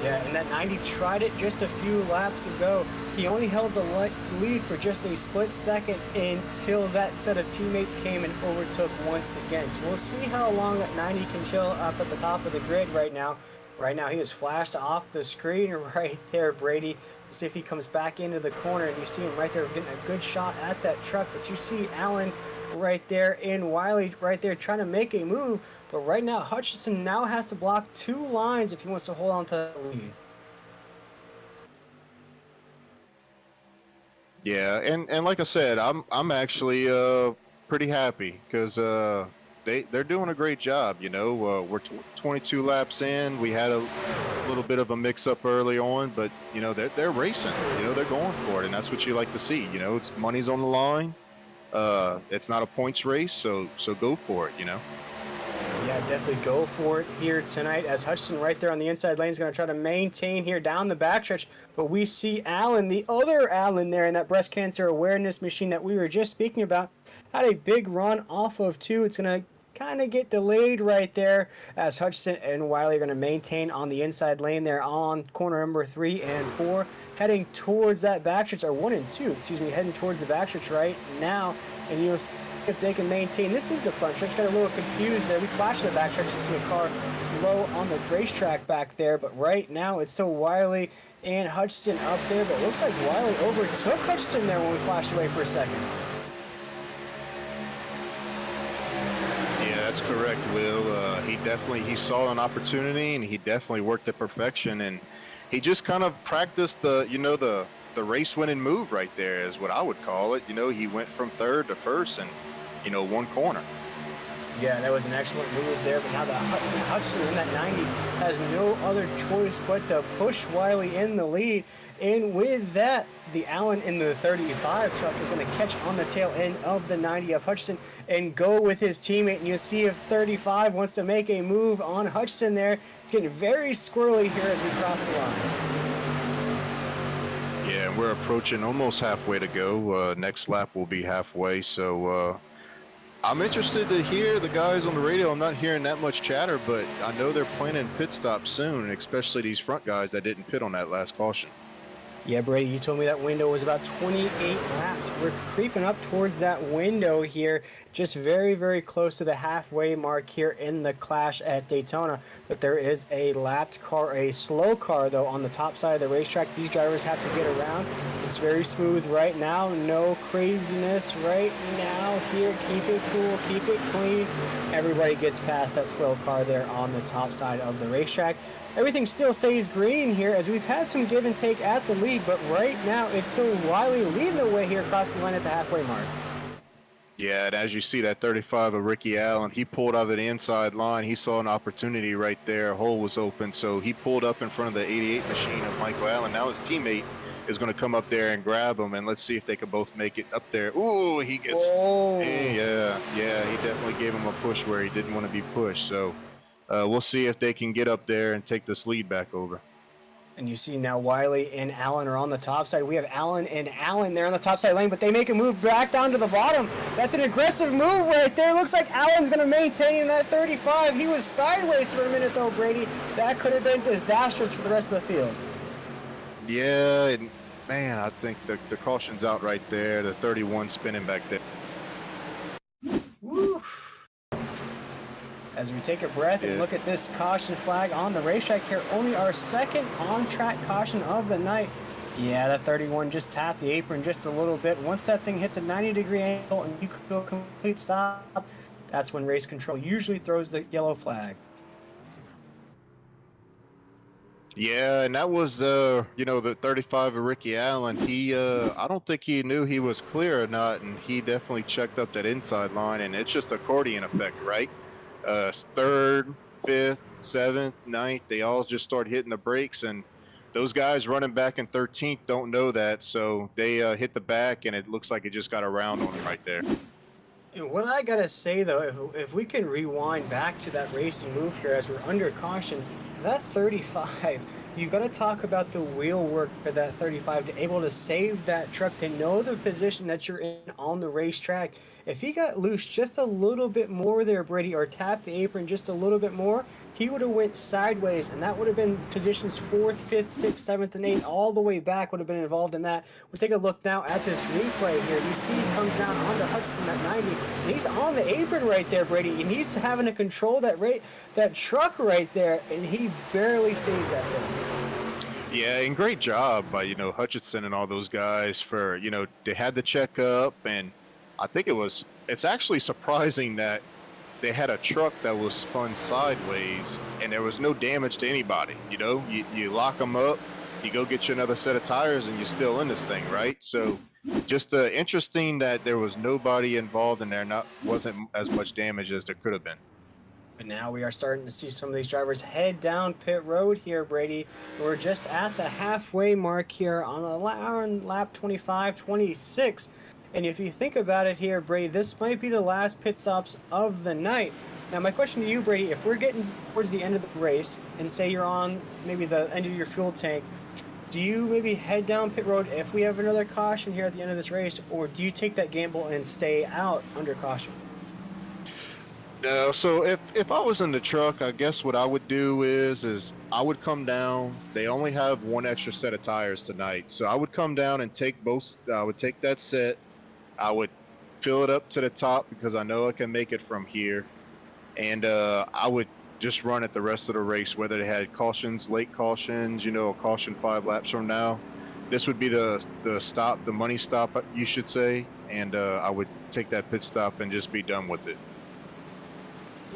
Yeah, and that 90 tried it just a few laps ago. He only held the lead for just a split second until that set of teammates came and overtook once again. So we'll see how long that 90 can chill up at the top of the grid right now. Right now, he has flashed off the screen right there, Brady. See if he comes back into the corner, and you see him right there getting a good shot at that truck. But you see Allen right there and Wiley right there trying to make a move. But right now, Hutchinson now has to block 2 lines if he wants to hold on to the lead. Yeah, and like I said, I'm actually pretty happy because they're doing a great job. We're 22 laps in. We had a little bit of a mix-up early on, but they're racing. They're going for it, and that's what you like to see. It's money's on the line. It's not a points race, so go for it. Yeah, definitely go for it here tonight as Hutchinson right there on the inside lane is going to try to maintain here down the backstretch. But we see Allen, the other Allen there in that breast cancer awareness machine that we were just speaking about, had a big run off of 2. It's going to kind of get delayed right there as Hutchinson and Wiley are going to maintain on the inside lane there on corner number 3 and 4, heading towards that backstretch, or 1 and 2, excuse me, heading towards the backstretch right now. And you'll see if they can maintain. This is the front stretch. Got a little confused there. We flashed the back stretch to see a car low on the racetrack back there, but right now it's still Wiley and Hutchinson up there, but it looks like Wiley overtook Hutchinson there when we flashed away for a second. Yeah, that's correct, Will. He saw an opportunity, and he definitely worked at perfection, and he just kind of practiced the race-winning move right there is what I would call it. He went from third to first and, 1 corner. Yeah, that was an excellent move there, but now the Hutchinson in that 90 has no other choice but to push Wiley in the lead. And with that, the Allen in the 35 truck is going to catch on the tail end of the 90 of Hutchinson and go with his teammate. And you'll see if 35 wants to make a move on Hutchinson there. It's getting very squirrely here as we cross the line. Yeah, and we're approaching almost halfway to go. Next lap will be halfway, so I'm interested to hear the guys on the radio. I'm not hearing that much chatter, but I know they're planning pit stops soon, especially these front guys that didn't pit on that last caution. Yeah, Brady, you told me that window was about 28 laps. We're creeping up towards that window here, just very, very close to the halfway mark here in the Clash at Daytona. But there is a lapped car, a slow car, though, on the top side of the racetrack. These drivers have to get around. It's very smooth right now. No craziness right now here. Keep it cool, keep it clean. Everybody gets past that slow car there on the top side of the racetrack. Everything still stays green here as we've had some give and take at the lead, but right now it's still Wiley leading the way here across the line at the halfway mark. Yeah, and as you see that 35 of Ricky Allen, he pulled out of the inside line. He saw an opportunity right there. A hole was open, so he pulled up in front of the 88 machine of Michael Allen. Now his teammate is going to come up there and grab him, and let's see if they can both make it up there. Ooh, he gets... Oh. Yeah, he definitely gave him a push where he didn't want to be pushed, so... we'll see if they can get up there and take this lead back over. And you see now Wiley and Allen are on the top side. We have Allen and Allen there on the top side lane, but they make a move back down to the bottom. That's an aggressive move right there. Looks like Allen's going to maintain that 35. He was sideways for a minute, though, Brady. That could have been disastrous for the rest of the field. Yeah, and man, I think the caution's out right there. The 31 spinning back there. Woo. As we take a breath and look at this caution flag on the racetrack here, only our second on-track caution of the night. Yeah, that 31 just tapped the apron just a little bit. Once that thing hits a 90-degree angle and you do a complete stop, that's when race control usually throws the yellow flag. Yeah, and that was the 35 of Ricky Allen. He I don't think he knew he was clear or not, and he definitely checked up that inside line, and it's just accordion effect, right? Third, fifth, seventh, ninth, they all just start hitting the brakes, and those guys running back in 13th don't know that, so they hit the back, and it looks like it just got around on them right there. What I gotta say though, if we can rewind back to that racing move here as we're under caution, that 35, you got to talk about the wheel work for that 35 to able to save that truck, to know the position that you're in on the racetrack. If he got loose just a little bit more there, Brady, or tapped the apron just a little bit more, he would have went sideways, and that would have been positions 4th, 5th, 6th, 7th, and 8th, all the way back would have been involved in that. We'll take a look now at this replay here. You see he comes down onto Hutchinson at 90, and he's on the apron right there, Brady, and he's having to control that truck right there, and he barely saves that hit. Yeah, and great job by, Hutchinson and all those guys for, they had to check up, and I think it's actually surprising that they had a truck that was spun sideways and there was no damage to anybody. You lock them up, you go get you another set of tires, and you're still in this thing, right? So just interesting that there was nobody involved and there wasn't as much damage as there could have been. But now we are starting to see some of these drivers head down pit road here, Brady. We're just at the halfway mark here on lap 25, 26. And if you think about it here, Brady, this might be the last pit stops of the night. Now, my question to you, Brady, if we're getting towards the end of the race and say you're on maybe the end of your fuel tank, do you maybe head down pit road if we have another caution here at the end of this race, or do you take that gamble and stay out under caution? No, so if I was in the truck, I guess what I would do is I would come down. They only have one extra set of tires tonight, so I would come down and take both. I would take that set. I would fill it up to the top because I know I can make it from here, and I would just run it the rest of the race, whether they had cautions, late cautions, a caution 5 laps from now. This would be the stop, the money stop, you should say, and I would take that pit stop and just be done with it.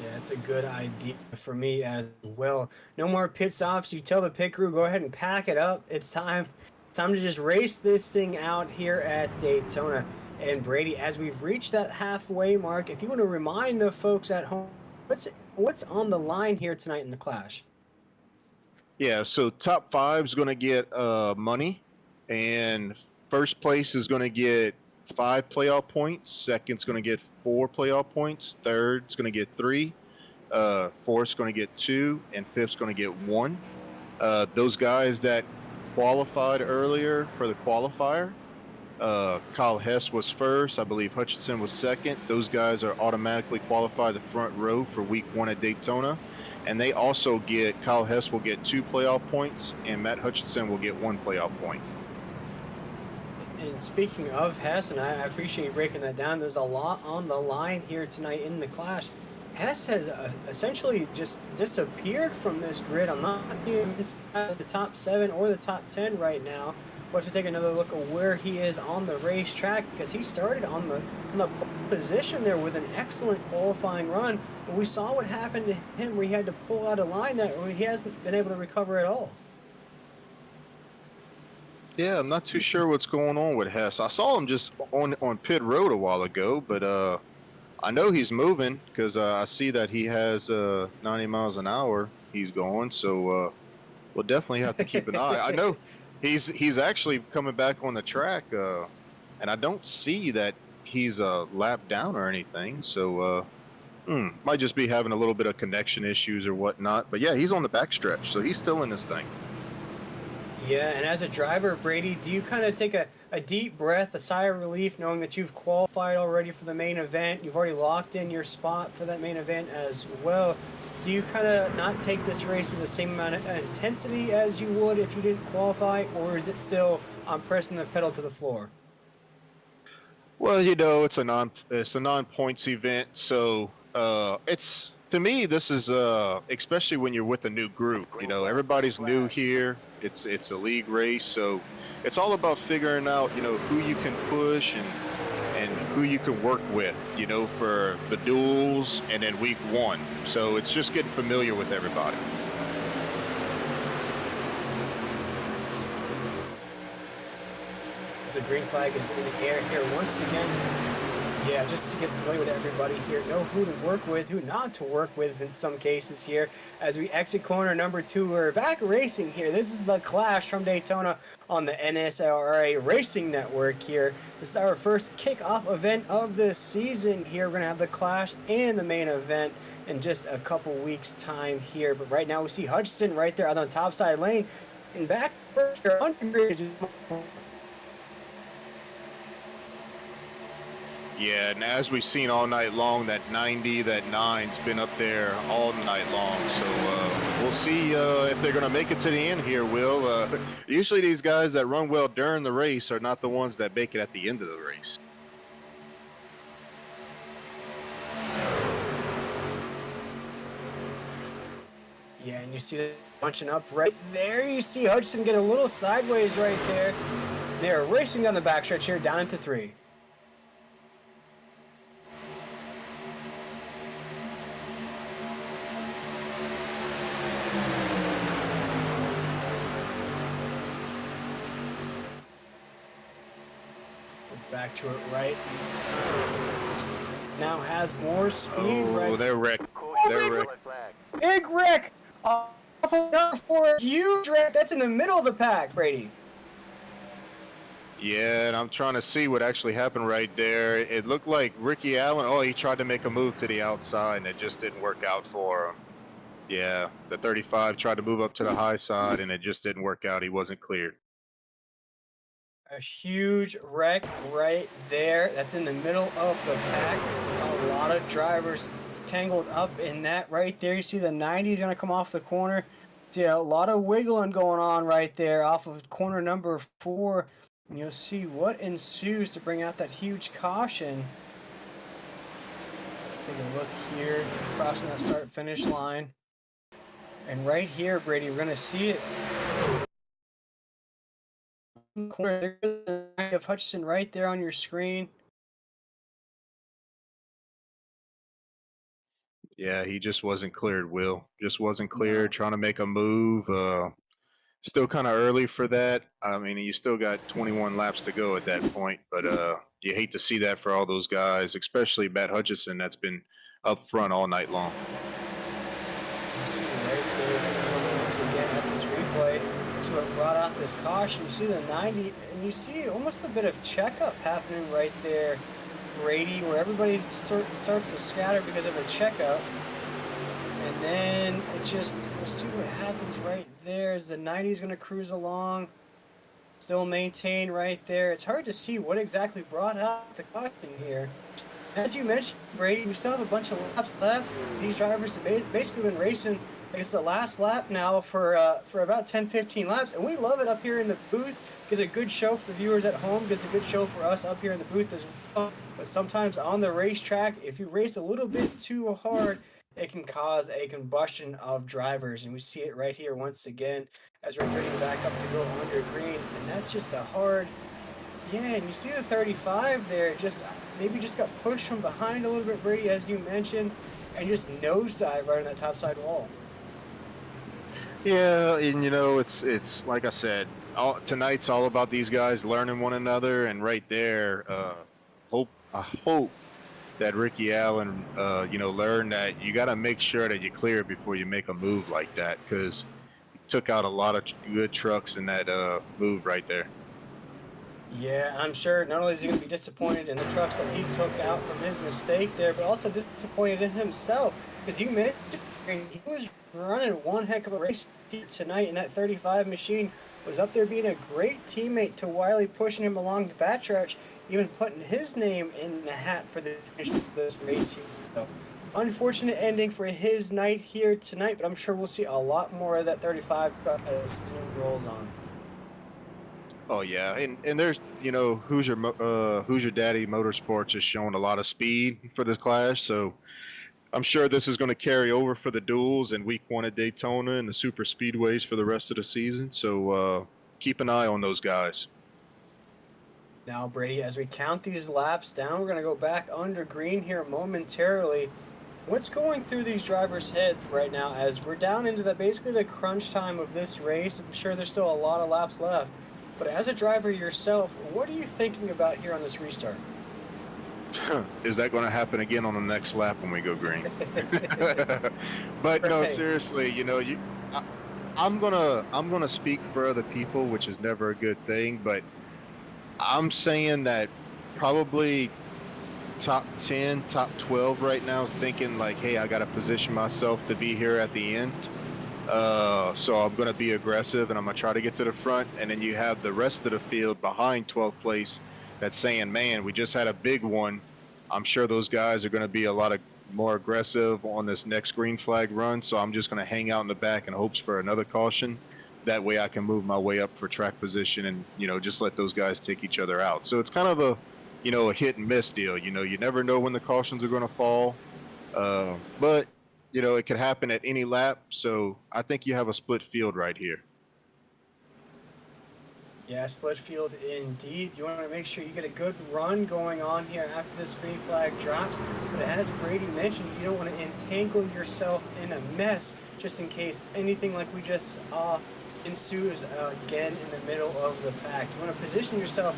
Yeah, it's a good idea for me as well. No more pit stops. You tell the pit crew, go ahead and pack it up. It's time to just race this thing out here at Daytona. And Brady, as we've reached that halfway mark, if you want to remind the folks at home, what's on the line here tonight in the Clash? Yeah, so top 5 is going to get money, and first place is going to get 5 playoff points. Second's going to get 4 playoff points. Third's going to get 3. Fourth's going to get 2, and fifth's going to get 1. Those guys that qualified earlier for the qualifier. Kyle Hess was first. I believe Hutchinson was second. Those guys are automatically qualified the front row for week 1 at Daytona. And they also get, Kyle Hess will get 2 playoff points, and Matt Hutchinson will get 1 playoff point. And speaking of Hess, and I appreciate you breaking that down, there's a lot on the line here tonight in the clash. Hess has essentially just disappeared from this grid. I'm not seeing inside the top 7 or the top 10 right now. We'll have to take another look at where he is on the racetrack, because he started on the pole position there with an excellent qualifying run. But we saw what happened to him where he had to pull out a line that he hasn't been able to recover at all. Yeah, I'm not too sure what's going on with Hess. I saw him just on pit road a while ago, but I know he's moving because I see that he has 90 miles an hour he's going. So we'll definitely have to keep an eye. I know he's actually coming back on the track, and I don't see that he's a lap down or anything. So might just be having a little bit of connection issues or whatnot. But yeah, he's on the backstretch, so he's still in this thing. Yeah, and as a driver, Brady, do you kind of take a deep breath, a sigh of relief, knowing that you've qualified already for the main event? You've already locked in your spot for that main event as well. Do you kind of not take this race with the same amount of intensity as you would if you didn't qualify, or is it still pressing the pedal to the floor? Well, you know, it's a non-points event, so it's, to me, this is especially when you're with a new group. You know, everybody's new here. It's a league race, so it's all about figuring out, you know, who you can push and who you can work with, you know, for the duels and then week 1. So it's just getting familiar with everybody. The green flag is in the air here once again. Yeah, just to get familiar with everybody here, know who to work with, who not to work with in some cases here. As we exit corner number 2, we're back racing here. This is the Clash from Daytona on the NRE Racing Network here. This is our first kickoff event of the season here. We're going to have the Clash and the main event in just a couple weeks' time here. But right now we see Hutchinson right there on the top side lane. And back here, 100 Yeah, and as we've seen all night long, that 90, that 9's been up there all night long. So we'll see if they're going to make it to the end here, Will. Usually these guys that run well during the race are not the ones that make it at the end of the race. Yeah, and you see it bunching up right there. You see Hutchinson get a little sideways right there. They're racing down the backstretch here, down into 3. Back to it right. Now has more speed. Oh, they're wrecked. They're wrecked. Big wreck. Off of number 4, huge wreck. That's in the middle of the pack, Brady. Yeah, and I'm trying to see what actually happened right there. It looked like Ricky Allen, he tried to make a move to the outside, and it just didn't work out for him. Yeah, the 35 tried to move up to the high side, and it just didn't work out. He wasn't cleared. A huge wreck right there. That's in the middle of the pack. A lot of drivers tangled up in that right there. You see the 90 is going to come off the corner. See a lot of wiggling going on right there off of corner number 4. And you'll see what ensues to bring out that huge caution. Take a look here, crossing that start-finish line. And right here, Brady, we're going to see it. Corner of Hutchinson right there on your screen. Yeah, he just wasn't cleared, Will. Just wasn't cleared, trying to make a move. Still kind of early for that. I mean, you still got 21 laps to go at that point, but you hate to see that for all those guys, especially Matt Hutchinson that's been up front all night long. You see right there, once again at this replay, that's what brought out this caution. You see the 90, and you see almost a bit of checkup happening right there, Brady, where everybody starts to scatter because of a checkup. And then it just, we'll see what happens right there as the 90 is going to cruise along. still maintained right there. It's hard to see what exactly brought out the caution here. As you mentioned, Brady, we still have a bunch of laps left. These drivers have basically been racing, I guess, the last lap now for about 10, 15 laps, and we love it up here in the booth. Gives a good show for the viewers at home, gives a good show for us up here in the booth as well. But sometimes on the racetrack, if you race a little bit too hard, it can cause a combustion of drivers, and we see it right here once again as we're getting back up to go under green, and that's just a hard. Yeah, and you see the 35 there, maybe just got pushed from behind a little bit, Brady, as you mentioned, and just nosedive right on that top side wall. Yeah, and it's like I said, tonight's all about these guys learning one another, and right there, I hope that Ricky Allen, learned that you got to make sure that you clear it before you make a move like that, because he took out a lot of good trucks in that move right there. Yeah, I'm sure not only is he going to be disappointed in the trucks that he took out from his mistake there, but also disappointed in himself, because you mentioned he was running one heck of a race tonight, and that 35 machine was up there being a great teammate to Wiley, pushing him along the backstretch, even putting his name in the hat for the finish of this race here. So, unfortunate ending for his night here tonight, but I'm sure we'll see a lot more of that 35 truck as the season rolls on. Oh yeah, and there's who's your daddy Motorsports is showing a lot of speed for this class, so I'm sure this is going to carry over for the duels in week 1 at Daytona and the super speedways for the rest of the season. So keep an eye on those guys. Now, Brady, as we count these laps down, we're going to go back under green here momentarily. What's going through these drivers' heads right now as we're down into basically the crunch time of this race? I'm sure there's still a lot of laps left. But as a driver yourself, what are you thinking about here on this restart? Is that going to happen again on the next lap when we go green? But no, seriously, I'm gonna speak for other people, which is never a good thing. But I'm saying that probably top 10, top 12 right now is thinking like, hey, I got to position myself to be here at the end. So I'm going to be aggressive and I'm going to try to get to the front. And then you have the rest of the field behind 12th place that's saying, man, we just had a big one. I'm sure those guys are going to be a lot more aggressive on this next green flag run. So I'm just going to hang out in the back in hopes for another caution. That way I can move my way up for track position and, just let those guys take each other out. So it's kind of a hit and miss deal. You never know when the cautions are going to fall. But it could happen at any lap, so I think you have a split field right here. Yeah, split field indeed. You want to make sure you get a good run going on here after this green flag drops. But as Brady mentioned, you don't want to entangle yourself in a mess just in case anything like we just saw ensues again in the middle of the pack. You want to position yourself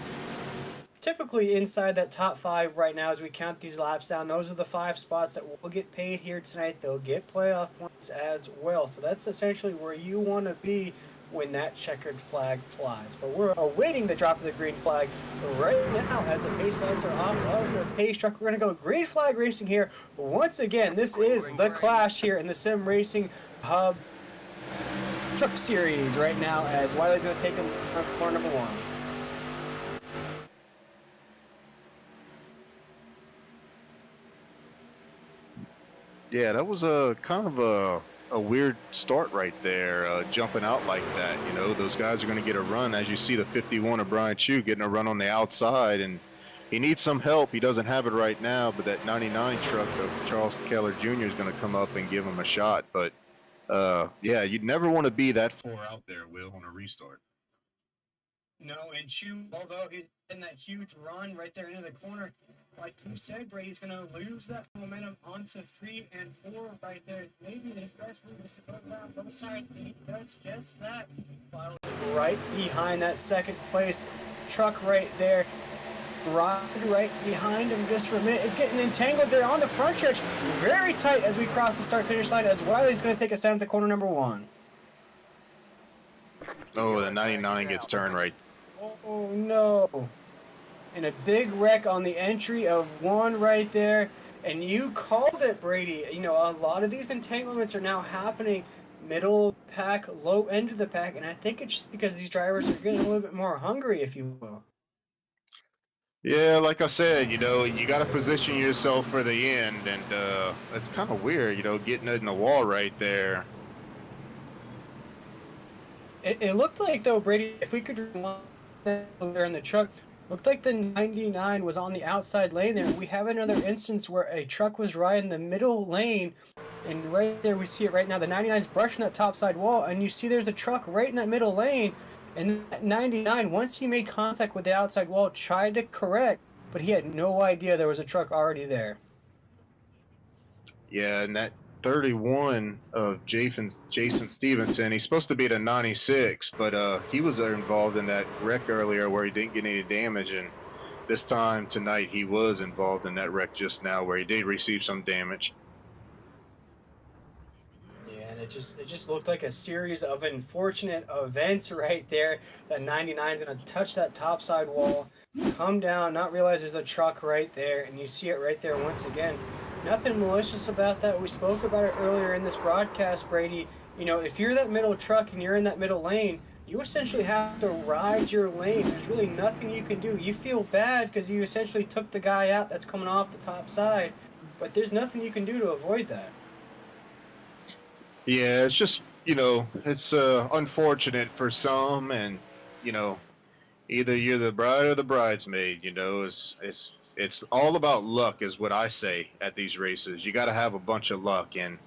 typically inside that top 5 right now as we count these laps down. Those are the 5 spots that will get paid here tonight. They'll get playoff points as well. So that's essentially where you want to be when that checkered flag flies. But we're awaiting the drop of the green flag right now as the pace lights are off of the pace truck. We're going to go green flag racing here. Once again, this is the clash here in the Sim Racing Hub Truck Series right now as Wiley's going to take him to corner number 1. Yeah, that was a kind of a weird start right there, jumping out like that. Those guys are going to get a run. As you see the 51 of Brian Chu getting a run on the outside, and he needs some help. He doesn't have it right now, but that 99 truck of Charles Keller Jr. is going to come up and give him a shot. But yeah, you'd never want to be that far out there, Will, on a restart. No, and Chu, although he's in that huge run right there into the corner, like you said, Brady's going to lose that momentum onto 3 and 4 right there. Maybe his best move is to go down both sides, and he does just that. Right behind that second place truck right there. Right behind him just for a minute. It's getting entangled there on the front stretch. Very tight as we cross the start-finish line as Wiley's going to take us down to corner number 1. Oh, the 99 gets turned right. Oh, no. And a big wreck on the entry of 1 right there. And you called it, Brady. A lot of these entanglements are now happening middle pack, low end of the pack, and I think it's just because these drivers are getting a little bit more hungry, if you will. Yeah, like I said, you got to position yourself for the end, and it's kind of weird, getting it in the wall right there. It looked like though, Brady, if we could rewind there in the truck, looked like the 99 was on the outside lane there. We have another instance where a truck was riding the middle lane, and right there we see it right now. The 99 is brushing that topside wall, and you see there's a truck right in that middle lane. And that 99, once he made contact with the outside wall, tried to correct, but he had no idea there was a truck already there. Yeah, and that 31 of Jason Stevenson, he's supposed to be the 96, but he was involved in that wreck earlier where he didn't get any damage, and this time tonight he was involved in that wreck just now where he did receive some damage. Yeah, and it just looked like a series of unfortunate events right there. That 99 is gonna touch that topside wall, come down, not realize there's a truck right there, and you see it right there once again. Nothing malicious about that. We spoke about it earlier in this broadcast, Brady. You know, if you're that middle truck and you're in that middle lane, you essentially have to ride your lane. There's really nothing you can do. You feel bad because you essentially took the guy out that's coming off the top side, but there's nothing you can do to avoid that. Yeah, it's just, it's unfortunate for some, and, you know, either you're the bride or the bridesmaid. It's all about luck, is what I say at these races. You got to have a bunch of luck, and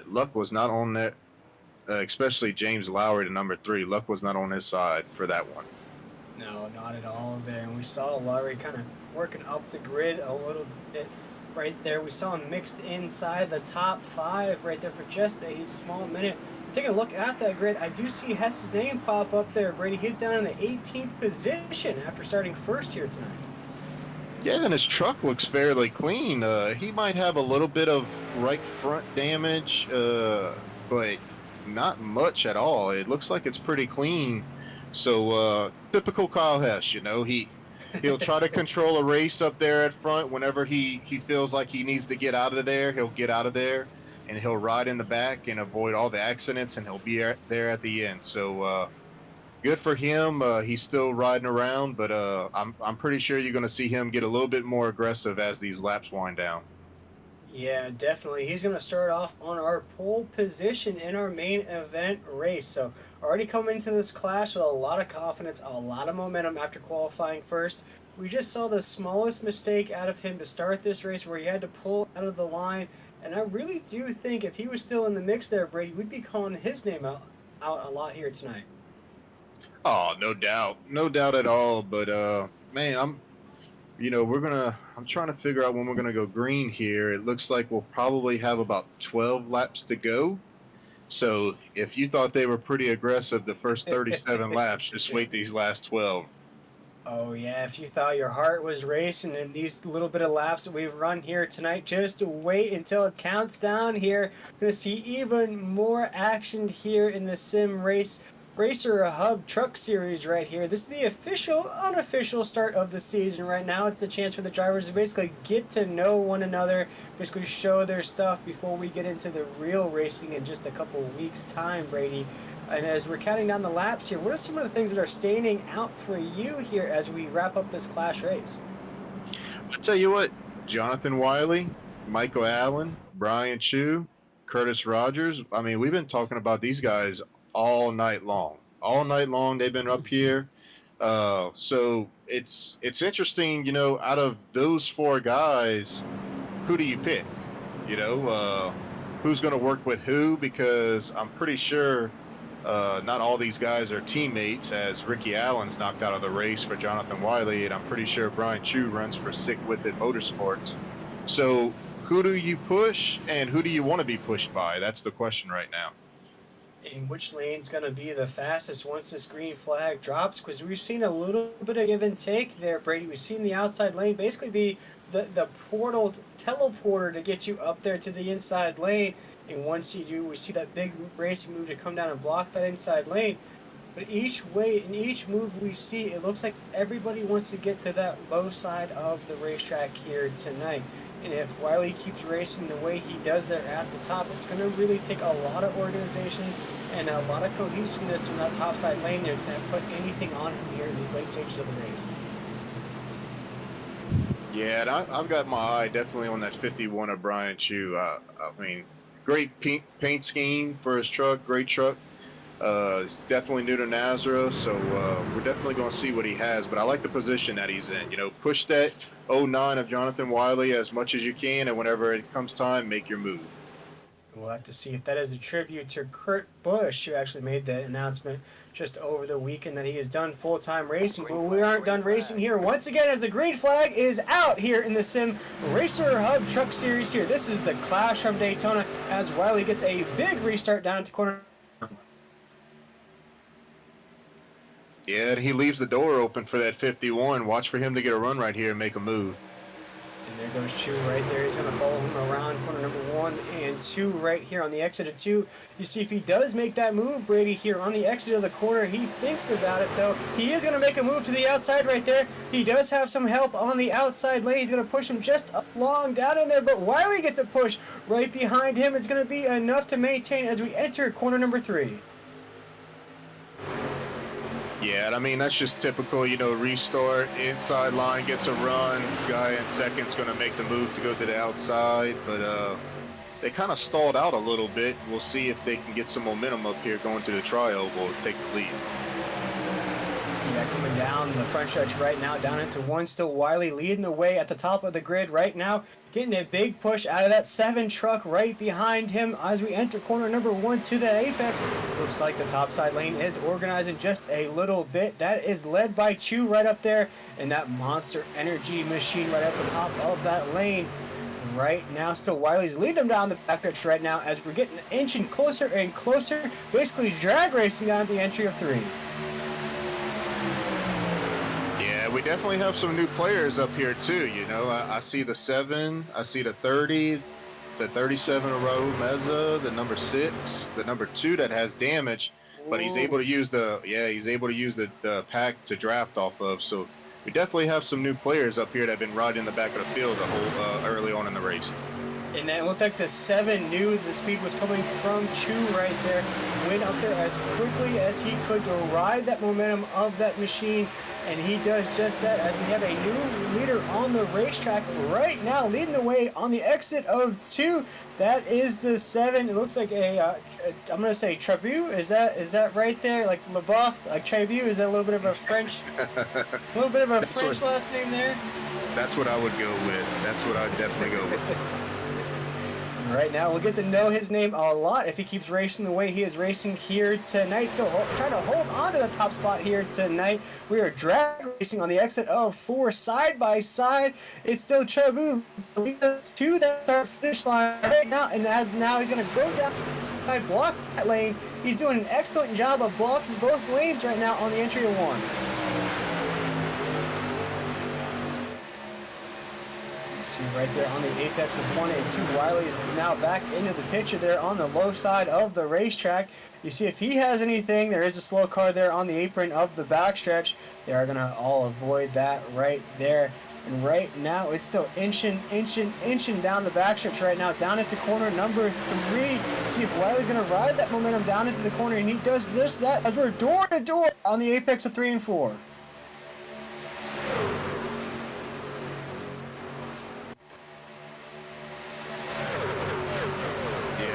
luck was not on that. Especially James Lowry, the number 3. Luck was not on his side for that one. No, not at all there. And we saw Laurie kind of working up the grid a little bit right there. We saw him mixed inside the top 5 right there for just a small minute. Taking a look at that grid, I do see Hess's name pop up there, Brady. He's down in the 18th position after starting first here tonight. Yeah, and his truck looks fairly clean. He might have a little bit of right front damage, but not much at all. It looks like it's pretty clean. So typical Kyle Hess, he'll try to control a race up there at front. Whenever he feels like he needs to get out of there, he'll get out of there, and he'll ride in the back and avoid all the accidents, and he'll be there at the end. So good for him. He's still riding around, but I'm pretty sure you're going to see him get a little bit more aggressive as these laps wind down. Yeah, definitely. He's going to start off on our pole position in our main event race. So already coming into this clash with a lot of confidence, a lot of momentum after qualifying first. We just saw the smallest mistake out of him to start this race where he had to pull out of the line. And I really do think if he was still in the mix there, Brady, we'd be calling his name out a lot here tonight. Oh, no doubt. No doubt at all. But, man, I'm trying to figure out when we're going to go green here. It looks like we'll probably have about 12 laps to go. So if you thought they were pretty aggressive the first 37 laps, just wait these last 12. Oh yeah, if you thought your heart was racing in these little bit of laps that we've run here tonight, just wait until it counts down here. We're going to see even more action here in the Sim Racer Hub Truck Series right here. This is the official, unofficial start of the season right now. It's the chance for the drivers to basically get to know one another, basically show their stuff before we get into the real racing in just a couple weeks' time, Brady. And as we're counting down the laps here, what are some of the things that are standing out for you here as we wrap up this Clash race? I'll tell you what, Jonathan Wiley, Michael Allen, Brian Chu, Curtis Rogers. I mean, we've been talking about these guys all night long. All night long, they've been up here. So it's interesting, out of those 4 guys, who do you pick? Who's going to work with who? Because I'm pretty sure not all these guys are teammates, as Ricky Allen's knocked out of the race for Jonathan Wiley, and I'm pretty sure Brian Chu runs for Sick With It Motorsports. So who do you push, and who do you want to be pushed by? That's the question right now. And which lane's going to be the fastest once this green flag drops? Because we've seen a little bit of give and take there, Brady. We've seen the outside lane basically be the portal teleporter to get you up there to the inside lane. And once you do, we see that big racing move to come down and block that inside lane. But each way and each move we see, it looks like everybody wants to get to that low side of the racetrack here tonight. And if Wiley keeps racing the way he does there at the top, it's going to really take a lot of organization and a lot of cohesiveness from that top side lane there to put anything on him here in these late stages of the race. Yeah, and I've got my eye definitely on that 51 of Brian Chu. I mean, great paint scheme for his truck, great truck. He's definitely new to Nazareth, so we're definitely going to see what he has. But I like the position that he's in. You know, push that 09 of Jonathan Wiley as much as you can, and whenever it comes time, make your move. We'll have to see if that is a tribute to Kurt Busch, who actually made that announcement just over the weekend that he is done full-time racing. But we aren't done racing here once again, as the green flag is out here in the Sim Racer Hub Truck Series here. This is the Clash from Daytona as Wiley gets a big restart down at the corner. Yeah, and he leaves the door open for that 51. Watch for him to get a run right here and make a move. And there goes Chu right there. He's going to follow him around corner number 1 and 2 right here on the exit of 2. You see if he does make that move, Brady, here on the exit of the corner. He thinks about it, though. He is going to make a move to the outside right there. He does have some help on the outside lane. He's going to push him just along down in there, but Wiley gets a push right behind him. It's going to be enough to maintain as we enter corner number 3. Yeah, I mean, that's just typical, you know, restart, inside line gets a run, guy in second's going to make the move to go to the outside, but they kind of stalled out a little bit. We'll see if they can get some momentum up here going to the tri-oval to take the lead. Yeah, coming down the front stretch right now, down into 1, still Wiley leading the way at the top of the grid right now, getting a big push out of that 7 truck right behind him as we enter corner number 1 to the apex. Looks like the top side lane is organizing just a little bit. That is led by Chu right up there, and that Monster Energy machine right at the top of that lane. Right now, still Wiley's leading them down the back stretch right now as we're getting inching closer and closer, basically drag racing down at the entry of 3. Yeah, we definitely have some new players up here too. You know, I see the 7, I see the 30, the 37 row Meza, the number 6, the number 2 that has damage, but he's able to use the pack to draft off of. So we definitely have some new players up here that have been riding in the back of the field the whole early on in the race. And then it looked like the 7 knew the speed was coming from Chu right there. Went up there as quickly as he could to ride that momentum of that machine. And he does just that as we have a new leader on the racetrack right now, leading the way on the exit of 2. That is the 7. It looks like I'm going to say Trabu. Is that right there? Like LeBoff, like Trabu? Is that a little bit of a French, French last name there? That's what I would go with. That's what I'd definitely go with. Right now, we'll get to know his name a lot if he keeps racing the way he is racing here tonight. Still trying to hold on to the top spot here tonight. We are drag racing on the exit of 4 side by side. It's still Chabu to that start finish line right now, and now he's going to go down and block that lane. He's doing an excellent job of blocking both lanes right now on the entry of 1. Right there on the apex of 1 and 2. Wiley is now back into the picture there on the low side of the racetrack. You see if he has anything, there is a slow car there on the apron of the backstretch. They are going to all avoid that right there. And right now it's still inching down the backstretch right now, down into corner number 3. See if Wiley's going to ride that momentum down into the corner, and he does just that as we're door to door on the apex of 3 and 4.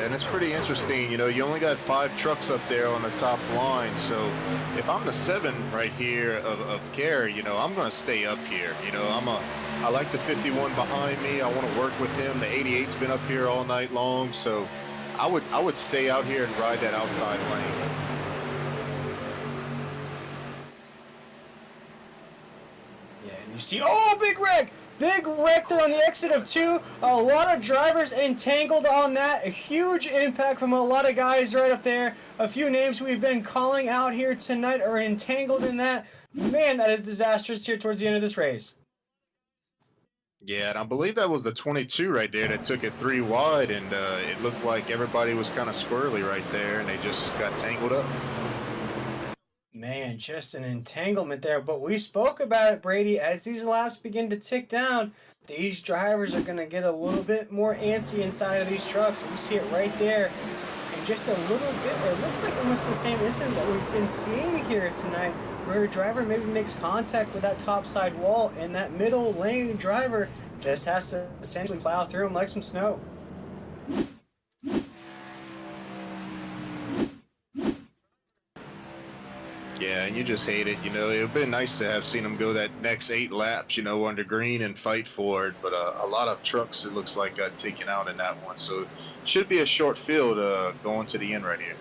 And it's pretty interesting, you know, you only got 5 trucks up there on the top line, so if I'm the 7 right here of Care, you know, I'm going to stay up here. You know, I like the 51 behind me. I want to work with him. The 88's been up here all night long, so I would stay out here and ride that outside lane. Yeah, and you see, oh, big wreck! Big wreck there on the exit of 2. A lot of drivers entangled on that. A huge impact from a lot of guys right up there. A few names we've been calling out here tonight are entangled in that. Man, that is disastrous here towards the end of this race. Yeah, and I believe that was the 22 right there that took it 3 wide, and it looked like everybody was kind of squirrely right there, and they just got tangled up. Man, just an entanglement there. But we spoke about it, Brady. As these laps begin to tick down, these drivers are going to get a little bit more antsy inside of these trucks. We see it right there. And just a little bit, it looks like almost the same incident that we've been seeing here tonight, where a driver maybe makes contact with that top side wall, and that middle lane driver just has to essentially plow through him like some snow. Yeah, and you just hate it. It would have been nice to have seen them go that next 8 laps, under green and fight for it. But a lot of trucks, it looks like, got taken out in that one. So it should be a short field going to the end right here.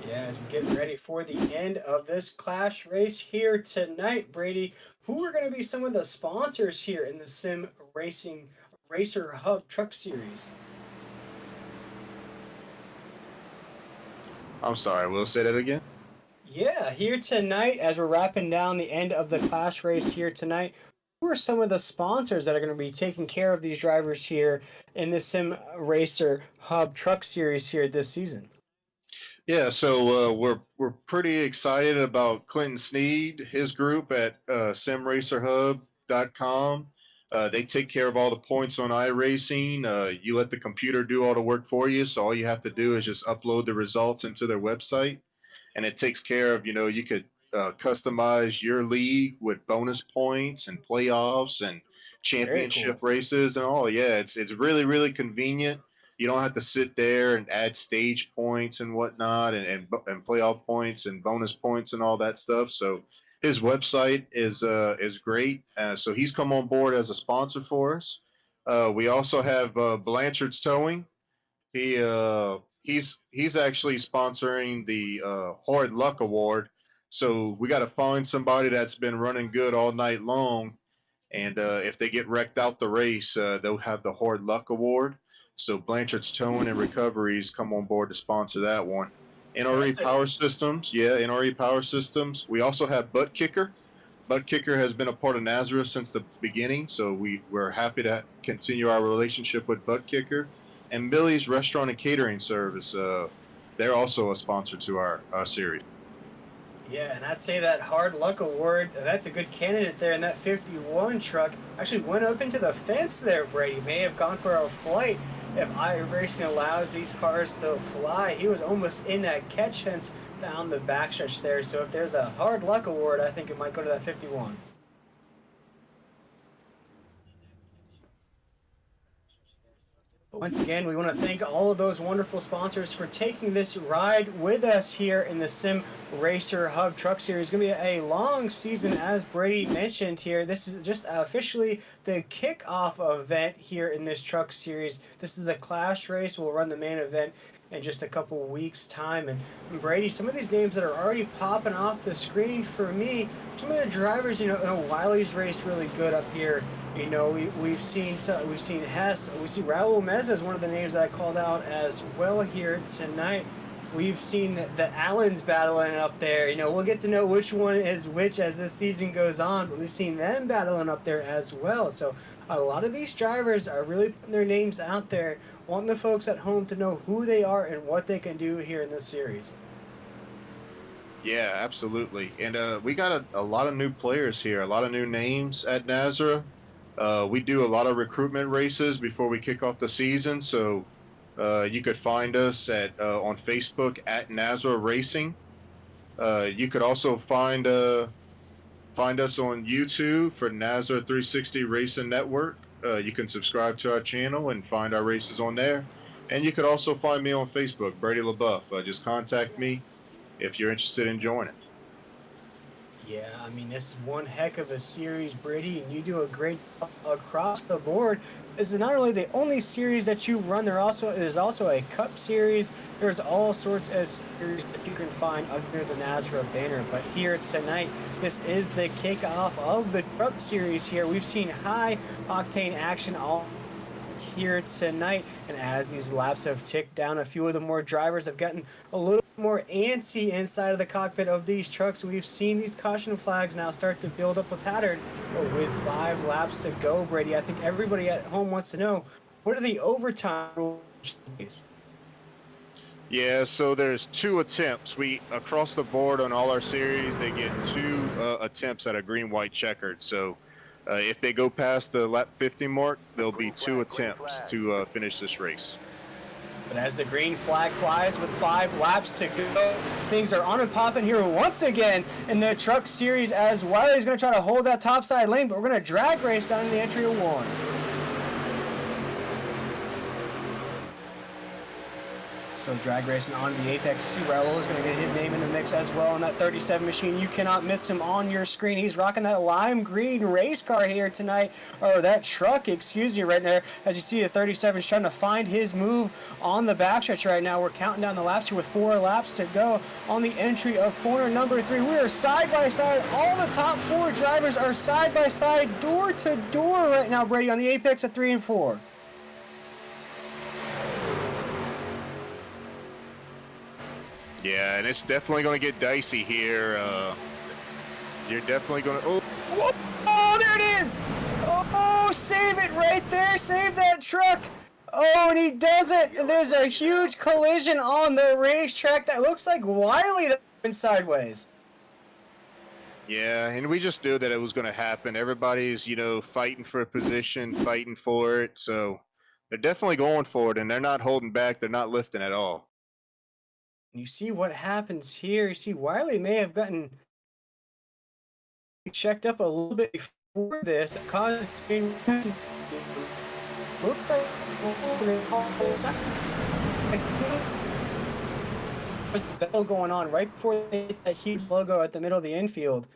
Yeah, as we get ready for the end of this Clash race here tonight, Brady, who are going to be some of the sponsors here in the Sim Racing Racer Hub Truck Series? I'm sorry, we'll say that again. Yeah, here tonight, as we're wrapping down the end of the Clash race here tonight, who are some of the sponsors that are going to be taking care of these drivers here in the Sim Racer Hub Truck Series here this season? Yeah, so we're pretty excited about Clinton Sneed, his group at simracerhub.com. They take care of all the points on iRacing. You let the computer do all the work for you, so all you have to do is just upload the results into their website, and it takes care of, you could customize your league with bonus points and playoffs and Very championship cool. races and all. Yeah, it's really really convenient. You don't have to sit there and add stage points and whatnot, and playoff points and bonus points and all that stuff. So his website is great. So he's come on board as a sponsor for us. We also have Blanchard's Towing. He's actually sponsoring the Hard Luck Award. So we got to find somebody that's been running good all night long, and if they get wrecked out the race, they'll have the Hard Luck Award. So Blanchard's Towing and Recoveries come on board to sponsor that one. NRE That's a Power Systems, yeah, NRE Power Systems. We also have Butt Kicker. Butt Kicker has been a part of Nazareth since the beginning, so we're happy to continue our relationship with Butt Kicker. And Millie's Restaurant and Catering Service, they're also a sponsor to our series. Yeah, and I'd say that Hard Luck Award, that's a good candidate there. And that 51 truck actually went up into the fence there, Brady. May have gone for a flight if iRacing allows these cars to fly. He was almost in that catch fence down the backstretch there. So if there's a Hard Luck Award, I think it might go to that 51. But once again, we want to thank all of those wonderful sponsors for taking this ride with us here in the Sim Racer Hub Truck Series. It's going to be a long season, as Brady mentioned here. This is just officially the kickoff event here in this Truck Series. This is the Clash race. We'll run the main event in just a couple weeks' time. And Brady, some of these names that are already popping off the screen for me, some of the drivers, Wiley's race really good up here. We've seen Hess, we see Raul Meza is one of the names that I called out as well here tonight. We've seen the Allens battling up there. We'll get to know which one is which as this season goes on, but we've seen them battling up there as well. So a lot of these drivers are really putting their names out there, wanting the folks at home to know who they are and what they can do here in this series. Yeah, absolutely. And we got a lot of new players here, a lot of new names at Nazareth. We do a lot of recruitment races before we kick off the season, so you could find us on Facebook at Nazareth Racing. You could also find us on YouTube for Nazareth 360 Racing Network. You can subscribe to our channel and find our races on there. And you could also find me on Facebook, Brady LaBeouf. Just contact me if you're interested in joining. Yeah, I mean, this is one heck of a series, Brady, and you do a great job across the board. This is not only the only series that you run, there's also a Cup series. There's all sorts of series that you can find under the Nazareth banner. But here tonight, this is the kickoff of the Cup series here. We've seen high octane action all here tonight, and as these laps have ticked down, a few of the more drivers have gotten a little more antsy inside of the cockpit of these trucks. We've seen these caution flags now start to build up a pattern, but with 5 laps to go, Brady, I think everybody at home wants to know, what are the overtime rules? Yeah, so there's 2 attempts. We across the board on all our series, they get 2 attempts at a green-white checkered. So if they go past the lap 50 mark, there'll be 2 attempts to finish this race. But as the green flag flies with 5 laps to go, things are on and popping here once again in the truck series as Wiley's going to try to hold that topside lane, but we're going to drag race down in the entry of 1. So drag racing on the apex. You see Raul is going to get his name in the mix as well on that 37 machine. You cannot miss him on your screen. He's rocking that lime green race car here tonight, or that truck, excuse me, right there. As you see, the 37 is trying to find his move on the backstretch right now. We're counting down the laps here with 4 laps to go on the entry of corner number 3. We are side by side. All the top 4 drivers are side by side, door to door right now, Brady, on the apex at 3 and 4. Yeah, and it's definitely going to get dicey here. You're definitely going to. Oh, Whoop. Oh, there it is! Oh, save it right there! Save that truck! Oh, and he does it! There's a huge collision on the racetrack that looks like Wiley that went sideways. yeah, and we just knew that it was going to happen. Everybody's, fighting for a position, fighting for it. So they're definitely going for it, and they're not holding back. They're not lifting at all. You see what happens here. You see Wiley may have gotten checked up a little bit before this. That caused looked like there's a battle going on right before they hit that huge logo at the middle of the infield.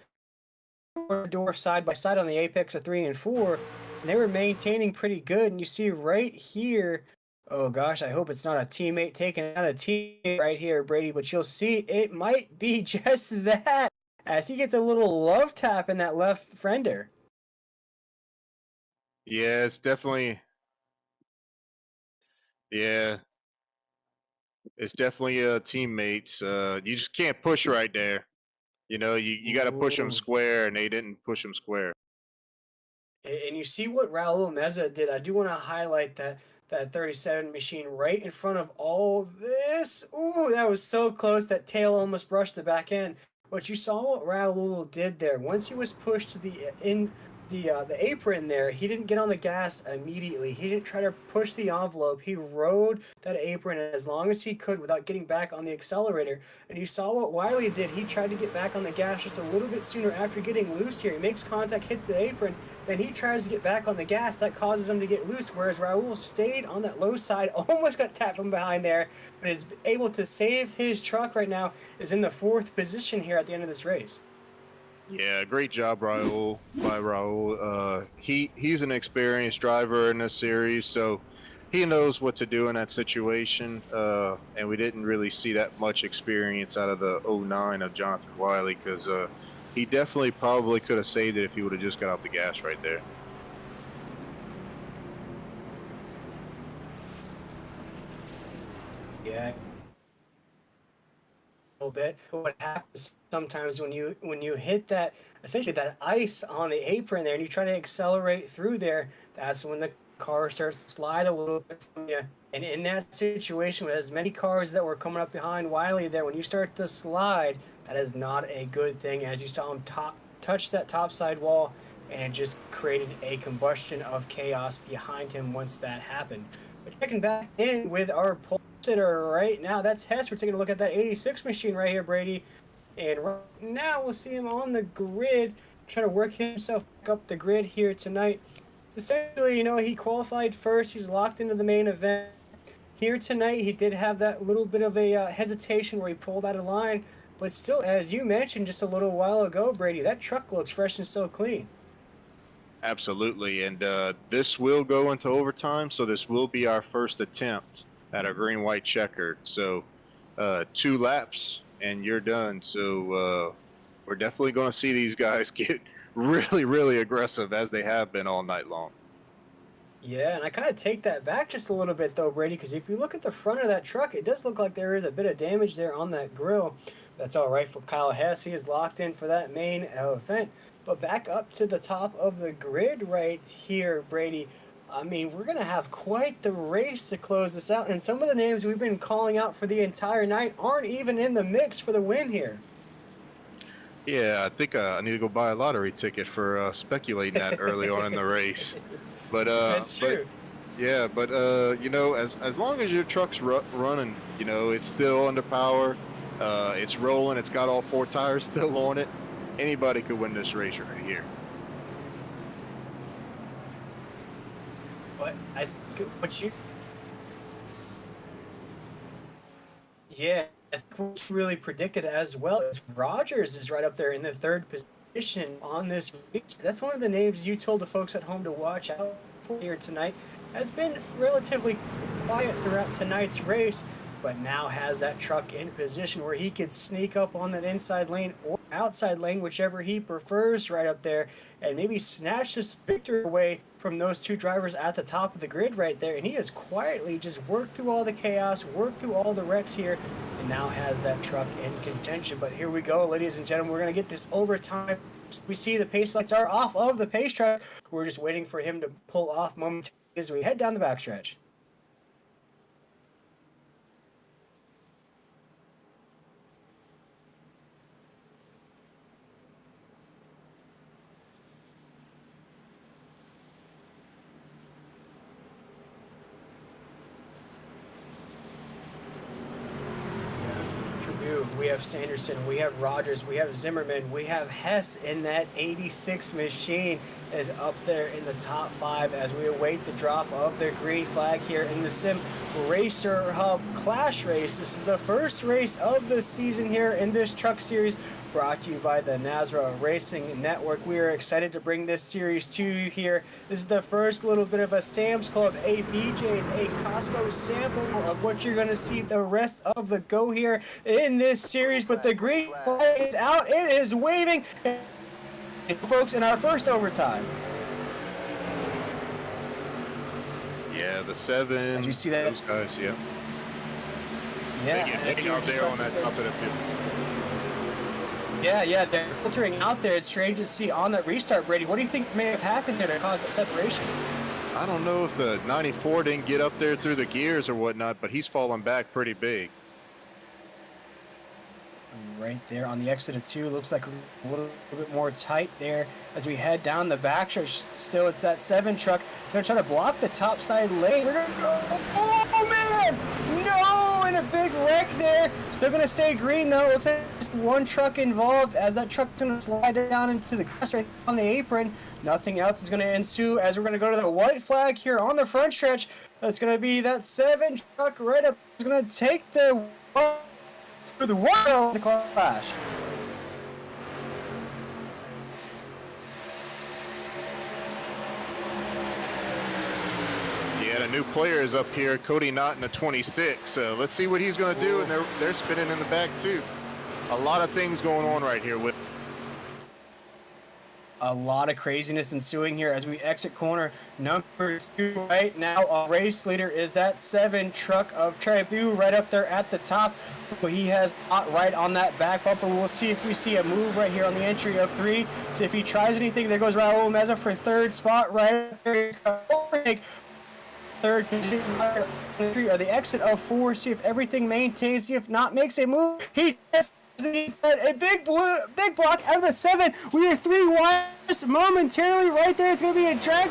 Door side by side on the apex of 3 and 4, and they were maintaining pretty good. And you see right here, oh gosh, I hope it's not a teammate taking out a teammate right here, Brady, but you'll see it might be just that as he gets a little love tap in that left fender. Yeah, it's definitely. Yeah, it's definitely teammates. You just can't push right there. You got to push them Ooh. square, and they didn't push them square. And you see what Raul Meza did. I do want to highlight that 37 machine right in front of all this. Ooh, that was so close. That tail almost brushed the back end. But you saw what Raul did there. Once he was pushed to the apron there, he didn't get on the gas immediately. He didn't try to push the envelope. He rode that apron as long as he could without getting back on the accelerator. And you saw what Wiley did. He tried to get back on the gas just a little bit sooner after getting loose here. He makes contact, hits the apron, then he tries to get back on the gas. That causes him to get loose, whereas Raul stayed on that low side, almost got tapped from behind there, but is able to save his truck right now, is in the 4th position here at the end of this race. Yeah, great job, Raul. By Raul. He's an experienced driver in this series, so he knows what to do in that situation. And we didn't really see that much experience out of the 09 of Jonathan Wiley, because he definitely probably could have saved it if he would have just got off the gas right there. Yeah. Little bit. What happens sometimes when you hit that, essentially that ice on the apron there, and you try to accelerate through there, that's when the car starts to slide a little bit from you. And in that situation, with as many cars that were coming up behind Wiley there, when you start to slide, that is not a good thing. As you saw him touch that topside wall, and it just created a combustion of chaos behind him once that happened. But checking back in with our pole sitter right now, that's Hess. We're taking a look at that 86 machine right here, Brady. And right now we'll see him on the grid, trying to work himself up the grid here tonight. Essentially, he qualified first. He's locked into the main event. Here tonight, he did have that little bit of a hesitation where he pulled out of line. But still, as you mentioned just a little while ago, Brady, that truck looks fresh and so clean. Absolutely, and this will go into overtime, so this will be our first attempt at a green-white checkered. So 2 laps, and you're done. So we're definitely going to see these guys get really, really aggressive, as they have been all night long. Yeah, and I kind of take that back just a little bit, though, Brady, because if you look at the front of that truck, it does look like there is a bit of damage there on that grill. That's all right for Kyle Hess. He is locked in for that main event. But back up to the top of the grid right here, Brady. I mean, we're going to have quite the race to close this out, and some of the names we've been calling out for the entire night aren't even in the mix for the win here. Yeah, I think I need to go buy a lottery ticket for speculating that early on in the race. But That's true. you know, as long as your truck's running, you know, it's still under power, it's rolling, it's got all 4 tires still on it. Anybody could win this race right here. But I think what you, yeah, I think what you really predicted as well is Rogers is right up there in the 3rd position on this race. That's one of the names you told the folks at home to watch out for here tonight. Has been relatively quiet throughout tonight's race, but now has that truck in position where he could sneak up on that inside lane or outside lane, whichever he prefers, right up there, and maybe snatch this victory away from those 2 drivers at the top of the grid right there. And he has quietly just worked through all the chaos, worked through all the wrecks here, and now has that truck in contention. But here we go, ladies and gentlemen, we're going to get this overtime. We see the pace lights are off of the pace track. We're just waiting for him to pull off momentarily as we head down the backstretch. We have Sanderson, we have Rogers, we have Zimmerman, we have Hess in that 86 machine is up there in the top 5 as we await the drop of the green flag here in the Sim Racer Hub Clash Race. This is the first race of the season here in this truck series, brought to you by the Nazra Racing Network. We are excited to bring this series to you here. This is the first little bit of a Sam's Club, a BJ's, a Costco sample of what you're going to see the rest of the go here in this series. But the green flag is out. It is waving. And folks, in our first overtime. Yeah, the 7. As you see that, those guys, yeah. Yeah. Hang out there on that top of the field. Yeah, they're filtering out there. It's strange to see on that restart, Brady. What do you think may have happened there to cause that separation? I don't know if the 94 didn't get up there through the gears or whatnot, but he's falling back pretty big. Right there on the exit of 2, looks like a little bit more tight there as we head down the backstretch. Still, it's that 7 truck. They're trying to block the top side lane. We're gonna go. Oh man! No! And a big wreck there. Still gonna stay green though. Looks like just 1 truck involved as that truck's gonna slide down into the grass right on the apron. Nothing else is gonna ensue as we're gonna go to the white flag here on the front stretch. That's gonna be that 7 truck right up. It's gonna take the for the world the clash. Yeah, the new player is up here, Cody Knott in the 26. Let's see what he's going to do, and they're spinning in the back too. A lot of things going on right here with. A lot of craziness ensuing here as we exit corner number 2 right now. Our race leader is that 7 truck of Tribu right up there at the top. He has not right on that back bumper. We'll see if we see a move right here on the entry of 3. So if he tries anything, there goes Raul Meza for 3rd spot right there. Third entry or the exit of 4. See if everything maintains. See if not makes a move. He just a big block out of the 7. We are 3 wide momentarily right there. It's going to be a drag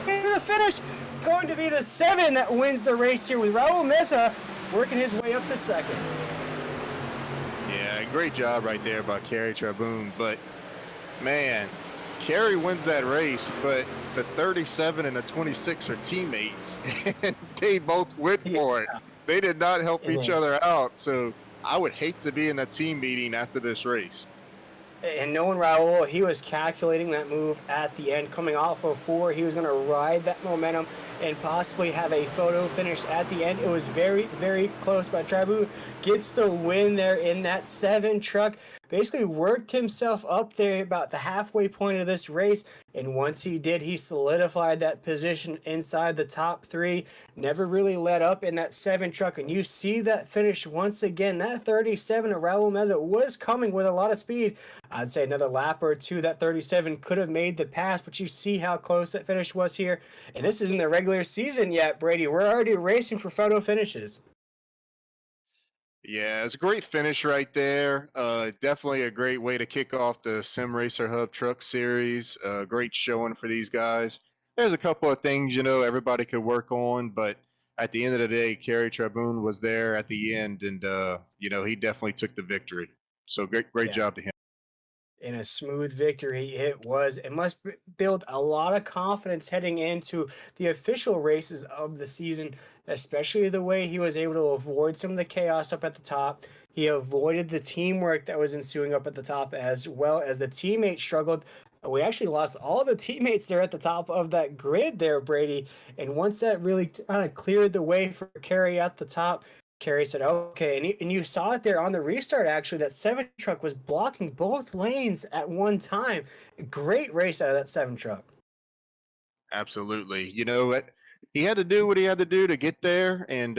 into the finish. Going to be the 7 that wins the race here with Raul Meza working his way up to 2nd. Yeah, great job right there by Kerry Traboon. But man, Kerry wins that race, but the 37 and the 26 are teammates, and they both went for it. They did not help each other out. So I would hate to be in a team meeting after this race. And knowing Raul, he was calculating that move at the end, coming off of 4. He was going to ride that momentum and possibly have a photo finish at the end. It was very, very close, but Trabu gets the win there in that 7 truck. Basically worked himself up there about the halfway point of this race. And once he did, he solidified that position inside the top three, never really let up in that 7 truck. And you see that finish once again. That 37 of Raul Meza was coming with a lot of speed. I'd say another lap or two, that 37 could have made the pass, but you see how close that finish was here. And this isn't the regular season yet, Brady. We're already racing for photo finishes. Yeah, it's a great finish right there. Definitely a great way to kick off the Sim Racer Hub Truck Series. Great showing for these guys. There's a couple of things, everybody could work on, but at the end of the day, Kerry Traboon was there at the end, and he definitely took the victory. So great Yeah. job to him. In a smooth victory it was. It must build a lot of confidence heading into the official races of the season, especially the way he was able to avoid some of the chaos up at the top. He avoided the teamwork that was ensuing up at the top, as well as the teammates struggled. We actually lost all the teammates there at the top of that grid there, Brady. And once that really kind of cleared the way for Kerry at the top, Kerry said, okay. And you saw it there on the restart, actually. That 7 truck was blocking both lanes at one time. Great race out of that 7 truck. Absolutely. He had to do what he had to do to get there, and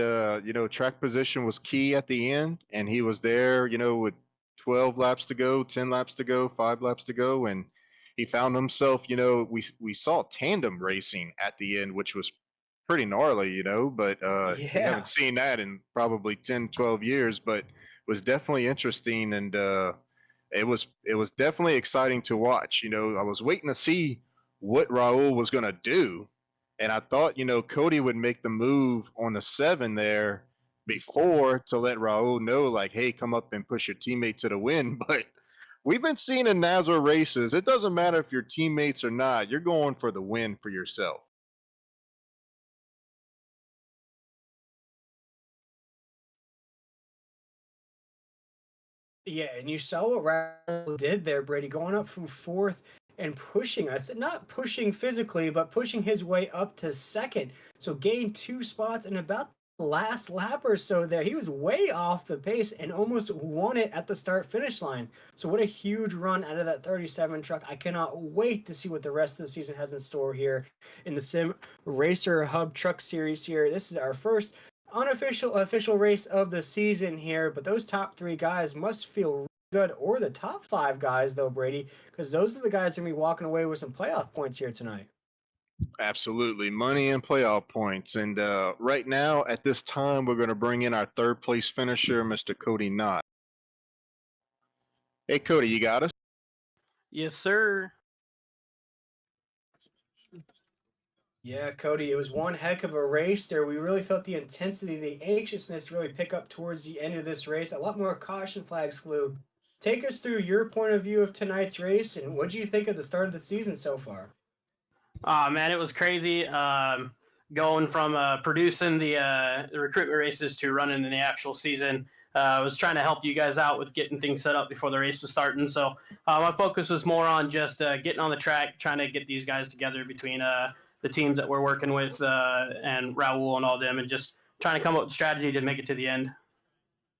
track position was key at the end, and he was there, with 12 laps to go, 10 laps to go, 5 laps to go, and he found himself, we saw tandem racing at the end, which was pretty gnarly, but we Yeah. haven't seen that in probably 10, 12 years, but was definitely interesting, and it was definitely exciting to watch. I was waiting to see what Raul was going to do. And I thought, Cody would make the move on the 7 there before to let Raul know, like, hey, come up and push your teammate to the win. But we've been seeing in NASCAR races, it doesn't matter if your teammates or not, you're going for the win for yourself. Yeah, and you saw what Raul did there, Brady, going up from fourth and pushing us, not pushing physically, but pushing his way up to second. So gained 2 spots in about the last lap or so there. He was way off the pace and almost won it at the start finish line. So what a huge run out of that 37 truck. I cannot wait to see what the rest of the season has in store here in the Sim Racer Hub Truck Series here. This is our first unofficial official race of the season here, but those top 3 guys must feel really good, or the top 5 guys though, Brady, because those are the guys gonna be walking away with some playoff points here tonight. Absolutely. Money and playoff points. And right now, at this time, we're going to bring in our third place finisher, Mr. Cody Knott. Hey, Cody, you got us? Yes, sir. Yeah, Cody, it was one heck of a race there. We really felt the intensity, the anxiousness really pick up towards the end of this race. A lot more caution flags flew. Take us through your point of view of tonight's race, and what do you think of the start of the season so far? Man, it was crazy. Going from producing the recruitment races to running in the actual season. I was trying to help you guys out with getting things set up before the race was starting. So my focus was more on just getting on the track, trying to get these guys together between the teams that we're working with and Raul and all them, and just trying to come up with a strategy to make it to the end.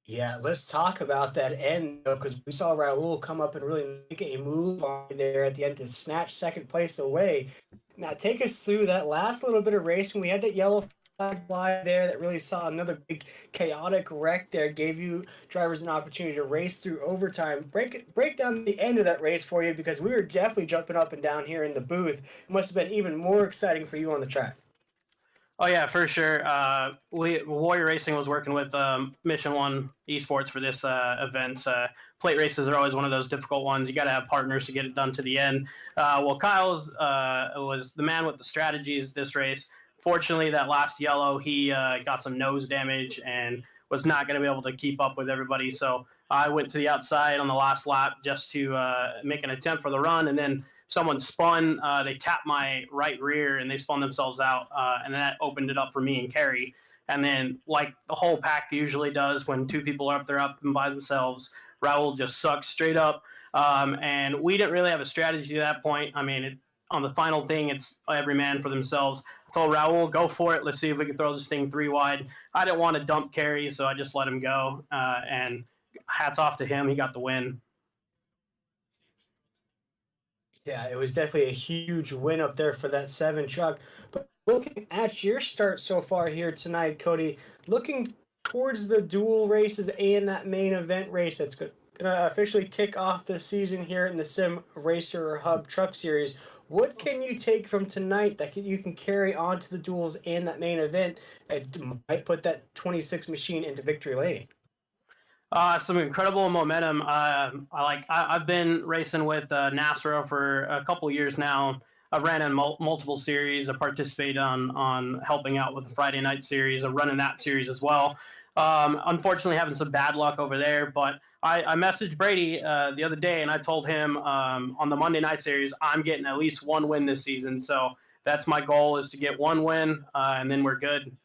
Yeah, let's talk about that end though, because we saw Raul come up and really make a move on you there at the end to snatch second place away. Now, take us through that last little bit of racing. We had that yellow flag fly there that really saw another big chaotic wreck there, gave you drivers an opportunity to race through overtime. Break down the end of that race for you, because we were definitely jumping up and down here in the booth. It must have been even more exciting for you on the track. Oh yeah, for sure. Warrior Racing was working with Mission One Esports for this event. Plate races are always one of those difficult ones. You got to have partners to get it done to the end. Well, Kyle's was the man with the strategies this race. Fortunately, that last yellow, he got some nose damage and was not going to be able to keep up with everybody. So I went to the outside on the last lap just to make an attempt for the run, and then someone spun. They tapped my right rear and they spun themselves out, and that opened it up for me and Kerry. And then, like the whole pack usually does, when 2 people are up and by themselves, Raul just sucks straight up. And we didn't really have a strategy at that point. I mean, on the final thing, it's every man for themselves. I told Raul, go for it. Let's see if we can throw this thing 3 wide. I didn't want to dump Kerry, so I just let him go. And hats off to him. He got the win. Yeah, it was definitely a huge win up there for that 7 truck. But looking at your start so far here tonight, Cody, looking towards the dual races and that main event race that's going to officially kick off the season here in the Sim Racer Hub Truck Series. What can you take from tonight that you can carry on to the duels and that main event and might put that 26 machine into victory lane? Some incredible momentum. I've been racing with NASRA for a couple years now. I've ran in multiple series. I participated on helping out with the Friday night series. I'm running that series as well. Unfortunately, having some bad luck over there, but I messaged Brady the other day and I told him on the Monday night series I'm getting at least one win this season. So that's my goal, is to get one win, and then we're good.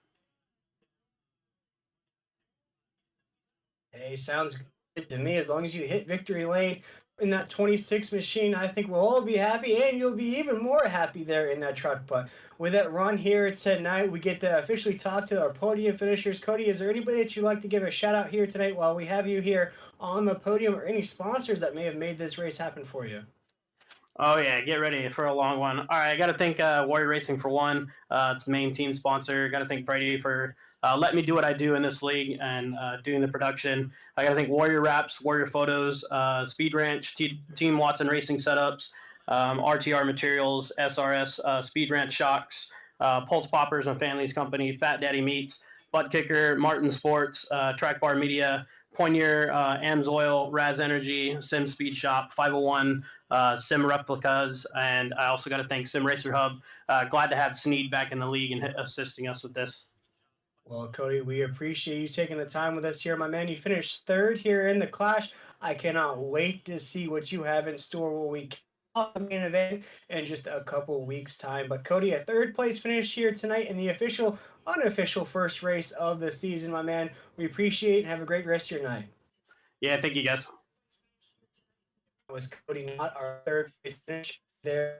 Hey, sounds good to me. As long as you hit victory lane in that 26 machine, I think we'll all be happy, and you'll be even more happy there in that truck. But with that run here tonight, we get to officially talk to our podium finishers. Cody, is there anybody that you'd like to give a shout out here tonight while we have you here on the podium, or any sponsors that may have made this race happen for you? Oh yeah, get ready for a long one. All right, I got to thank Warrior Racing for one. It's the main team sponsor. Got to thank Brady for letting me do what I do in this league and doing the production. I got to thank Warrior Wraps, Warrior Photos, Speed Ranch, Team Watson Racing Setups, RTR Materials, SRS Speed Ranch Shocks, Pulse Poppers and Families Company, Fat Daddy Meats, Butt Kicker, Martin Sports, Track Bar Media, Poinier, Amsoil, Raz Energy, Sim Speed Shop, 501, Sim Replicas, and I also got to thank Sim Racer Hub. Glad to have Sneed back in the league and assisting us with this. Well, Cody, we appreciate you taking the time with us here, my man. You finished third here in the Clash. I cannot wait to see what you have in store when we kick off the main event in just a couple weeks' time. But Cody, a third place finish here tonight in the official, unofficial first race of the season, my man. We appreciate it and have a great rest of your night. Yeah, thank you guys. Was Cody not our third place finish there?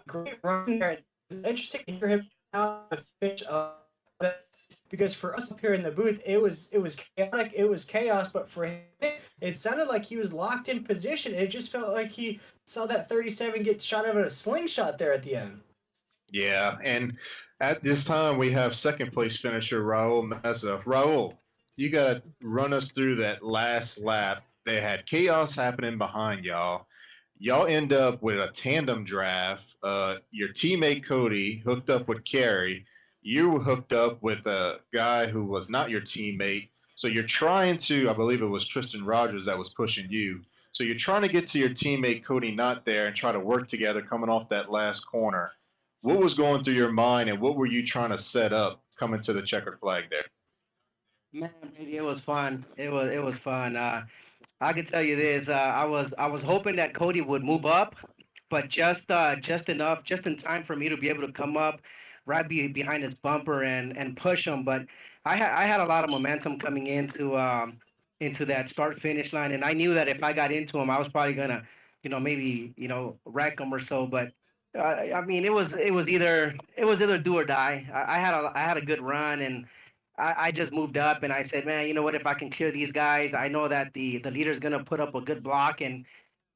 Great run there. It's interesting to hear him out the finish of that, because for us up here in the booth, it was chaotic, it was chaos, but for him, it sounded like he was locked in position. It just felt like he saw that 37 get shot out of a slingshot there at the end. Yeah, and at this time we have second place finisher Raul Meza. Raul, you gotta run us through that last lap. They had chaos happening behind y'all. Y'all end up with a tandem draft. Your teammate Cody hooked up with Kerry. You were hooked up with a guy who was not your teammate. So you're trying to, I believe it was Tristan Rogers that was pushing you. So you're trying to get to your teammate Cody not there and try to work together coming off that last corner. What was going through your mind, and what were you trying to set up coming to the checkered flag there? Man, it was fun. It was fun. I can tell you this. I was hoping that Cody would move up, but just enough, just in time for me to be able to come up right behind his bumper and push him. But I had a lot of momentum coming into that start finish line, and I knew that if I got into him, I was probably gonna, maybe wreck him or so. But I mean, it was either do or die. I had a good run, and I just moved up and I said, man, you know what? If I can clear these guys, I know that the leader's gonna put up a good block, and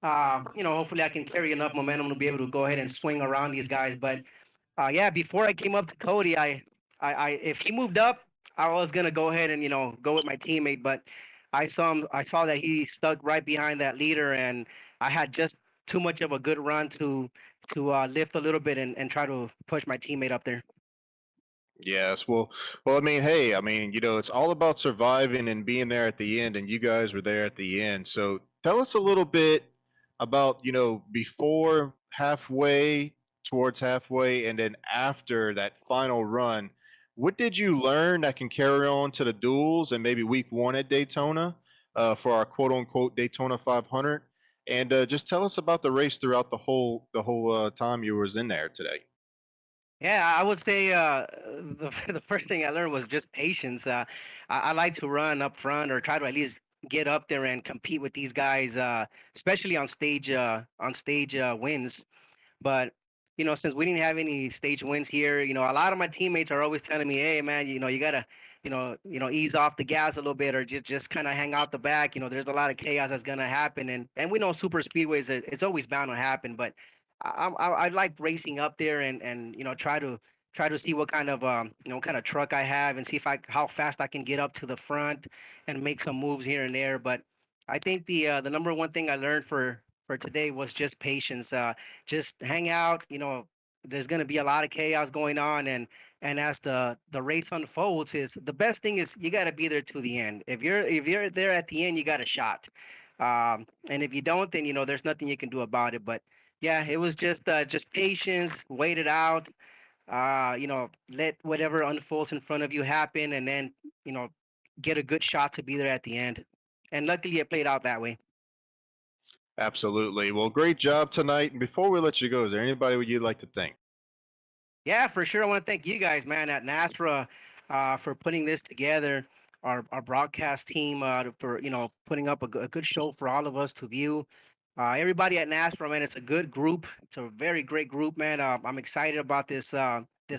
hopefully I can carry enough momentum to be able to go ahead and swing around these guys. But yeah, before I came up to Cody, if he moved up, I was gonna go ahead and go with my teammate, but I saw that he stuck right behind that leader, and I had just too much of a good run to lift a little bit and try to push my teammate up there. Yes, well, I mean, hey, I mean, it's all about surviving and being there at the end, and you guys were there at the end. So tell us a little bit about, before halfway, towards halfway, and then after that final run. What did you learn that can carry on to the duels and maybe week one at Daytona, for our quote unquote Daytona 500? And just tell us about the race throughout the whole time you was in there today. Yeah, I would say the first thing I learned was just patience. I like to run up front or try to at least get up there and compete with these guys, especially on stage wins. But since we didn't have any stage wins here, a lot of my teammates are always telling me, "Hey, man, you gotta ease off the gas a little bit, or just kind of hang out the back. There's a lot of chaos that's gonna happen, and we know super speedways, it's always bound to happen. But I like racing up there, and try to see what kind of kind of truck I have, and see if how fast I can get up to the front and make some moves here and there. But I think the number one thing I learned for today was just patience. Just hang out. There's going to be a lot of chaos going on, and as the race unfolds, is the best thing is you got to be there to the end. If you're there at the end, you got a shot. And if you don't, then there's nothing you can do about it. But yeah, it was just patience, wait it out. Let whatever unfolds in front of you happen, and then you know get a good shot to be there at the end. And luckily, it played out that way. Absolutely. Well, great job tonight. And before we let you go, is there anybody you'd like to thank? Yeah, for sure. I want to thank you guys, man, at NASRA, for putting this together. Our broadcast team, for putting up a good show for all of us to view. Everybody at NASRA, man, it's a good group. It's a very great group, man. I'm excited about this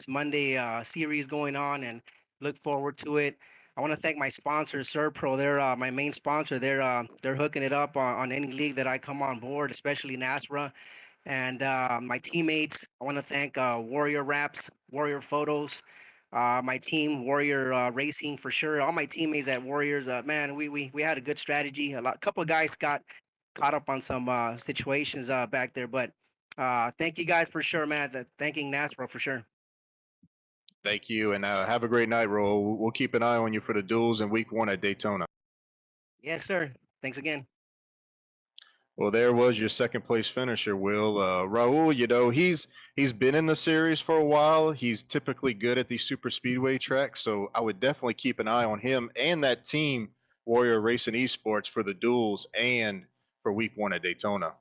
Monday series going on, and look forward to it. I want to thank my sponsor, Serpro. They're my main sponsor. They're hooking it up on any league that I come on board, especially NASRA. And my teammates, I want to thank Warrior Raps, Warrior Photos, my team, Warrior Racing for sure. All my teammates at Warriors, man, we had a good strategy. Couple of guys got caught up on some situations back there, but thank you guys for sure, man. Thanking NASPRO for sure. Thank you, and have a great night, Ro. We'll keep an eye on you for the duels in week 1 at Daytona. Yes, sir. Thanks again. Well, there was your second place finisher, Will. Raul, he's been in the series for a while. He's typically good at these super speedway tracks, so I would definitely keep an eye on him and that team, Warrior Racing Esports, for the duels and for week 1 at Daytona.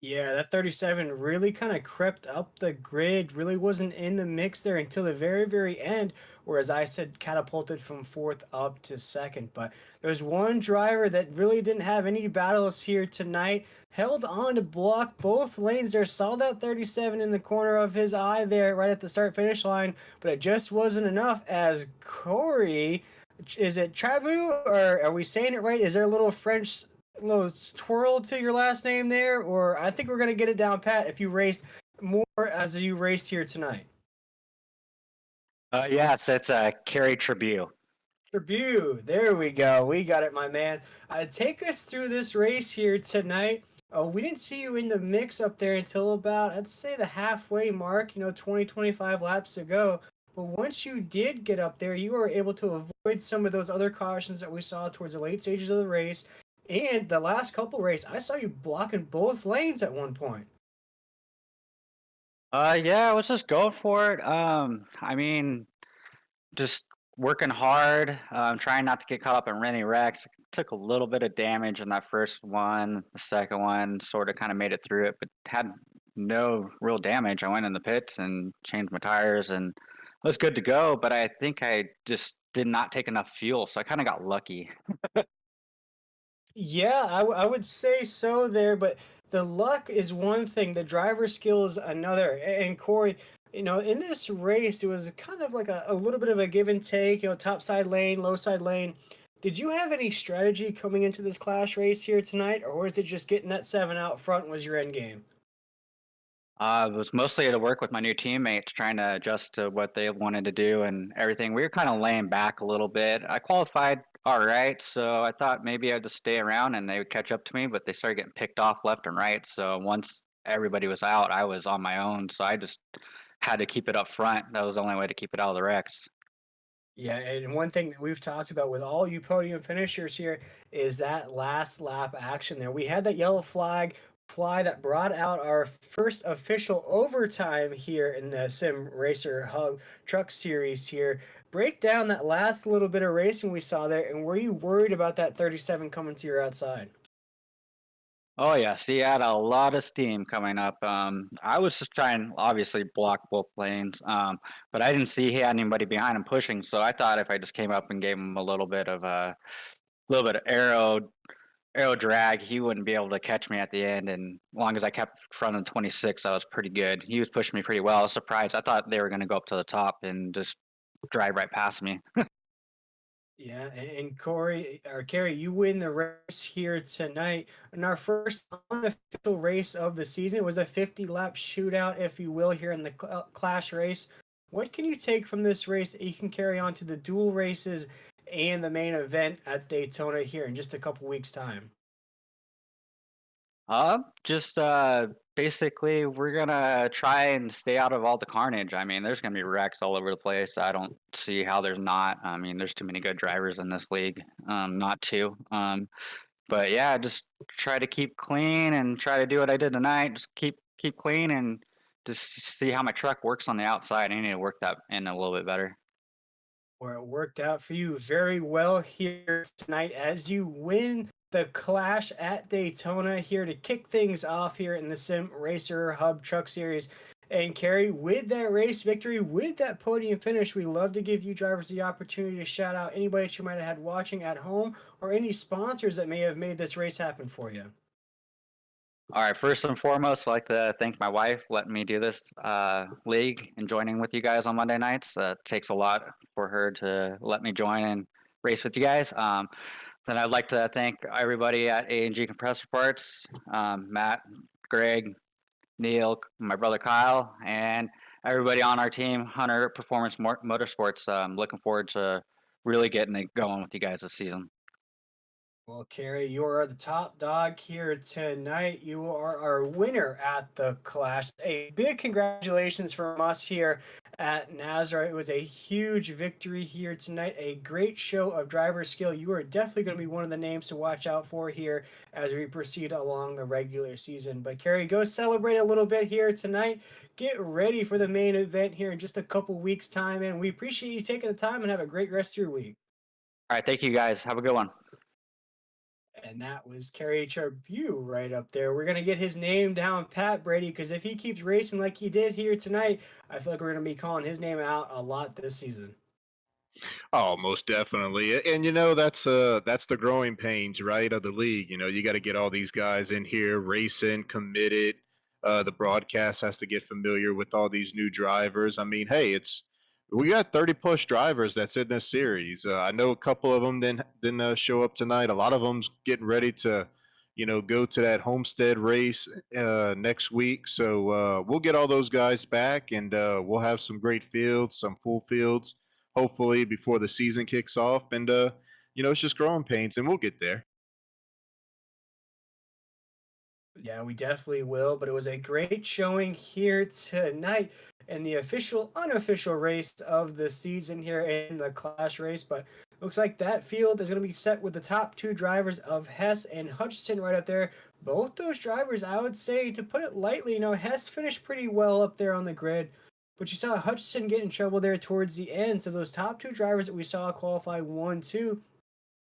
Yeah, that 37 really kind of crept up the grid, really wasn't in the mix there until the very, very end, whereas I said catapulted from fourth up to second. But there's one driver that really didn't have any battles here tonight, held on to block both lanes there, saw that 37 in the corner of his eye there right at the start finish line, but it just wasn't enough as Corey. Is it Trabu, or are we saying it right? Is there a little French little twirl to your last name there, or I think we're gonna get it down pat if you raced more as you raced here tonight. Yes, it's Carrie Tribune. Tribute, there we go. We got it, my man. Take us through this race here tonight. We didn't see you in the mix up there until about, I'd say, the halfway mark, 20-25 laps to go. But once you did get up there, you were able to avoid some of those other cautions that we saw towards the late stages of the race. And the last couple races, I saw you blocking both lanes at one point. Yeah, I was just going for it. I mean, just working hard, trying not to get caught up in any wrecks. Took a little bit of damage in that first one. The second one sort of kind of made it through it, but had no real damage. I went in the pits and changed my tires and I was good to go, but I think I just did not take enough fuel, so I kind of got lucky. Yeah, I would say so there, but the luck is one thing, the driver skill is another. And Corey, in this race, it was kind of like a little bit of a give and take, top side lane, low side lane. Did you have any strategy coming into this clash race here tonight, or was it just getting that 7 out front was your end game? It was mostly to work with my new teammates, trying to adjust to what they wanted to do and everything. We were kind of laying back a little bit. I qualified all right, so I thought maybe I'd just stay around and they would catch up to me, but they started getting picked off left and right. So once everybody was out, I was on my own. So I just had to keep it up front. That was the only way to keep it out of the wrecks. Yeah, and one thing that we've talked about with all you podium finishers here is that last lap action there. We had that yellow fly that brought out our first official overtime here in the Sim Racer Hub Truck Series here. Break down that last little bit of racing we saw there, and were you worried about that 37 coming to your outside? Oh yes, he had a lot of steam coming up. I was just trying, obviously, block both lanes, but I didn't see he had anybody behind him pushing. So I thought if I just came up and gave him a little bit of aero drag, he wouldn't be able to catch me at the end. And as long as I kept front of 26, I was pretty good. He was pushing me pretty well. I was surprised. I thought they were going to go up to the top and just drive right past me. Yeah, and Corey or Carrie, you win the race here tonight. And our first unofficial race of the season was a 50-lap shootout, if you will, here in the Clash race. What can you take from this race that you can carry on to the dual races and the main event at Daytona here in just a couple weeks' time? Just basically we're gonna try and stay out of all the carnage. I mean, there's gonna be wrecks all over the place. I don't see how there's not. I mean, there's too many good drivers in this league, not to. But yeah, just try to keep clean and try to do what I did tonight. Just keep clean and just see how my truck works on the outside. I need to work that in a little bit better. Where it worked out for you very well here tonight as you win the Clash at Daytona here to kick things off here in the Sim Racer Hub Truck Series. And Kerry, with that race victory, with that podium finish, we love to give you drivers the opportunity to shout out anybody that you might have had watching at home or any sponsors that may have made this race happen for you. All right, first and foremost, I'd like to thank my wife letting me do this league and joining with you guys on Monday nights. It takes a lot for her to let me join and race with you guys. Then I'd like to thank everybody at A&G Compressor Parts, Matt, Greg, Neil, my brother Kyle, and everybody on our team, Hunter Performance Motorsports. Looking forward to really getting it going with you guys this season. Well, Carrie, you are the top dog here tonight. You are our winner at the Clash. A big congratulations from us here at NASRA. It was a huge victory here tonight. A great show of driver skill. You are definitely going to be one of the names to watch out for here as we proceed along the regular season. But Carrie, go celebrate a little bit here tonight. Get ready for the main event here in just a couple weeks' time. And we appreciate you taking the time and have a great rest of your week. All right, thank you guys. Have a good one. And that was Kerry Charbu right up there. We're going to get his name down, Pat Brady, because if he keeps racing like he did here tonight, I feel like we're going to be calling his name out a lot this season. Oh, most definitely. And that's the growing pains, right, of the league. You know, you got to get all these guys in here racing, committed. The broadcast has to get familiar with all these new drivers. I mean, hey, it's we got 30 plus drivers that's in this series. I know a couple of them didn't show up tonight. A lot of them's getting ready to, go to that Homestead race next week. So we'll get all those guys back, and we'll have some great fields, some full fields hopefully before the season kicks off. And it's just growing pains, and we'll get there. Yeah, we definitely will. But it was a great showing here tonight in the official, unofficial race of the season here in the Clash race. But looks like that field is going to be set with the top two drivers of Hess and Hutchinson right up there. Both those drivers, I would say, to put it lightly, Hess finished pretty well up there on the grid. But you saw Hutchinson get in trouble there towards the end. So those top two drivers that we saw qualify 1, 2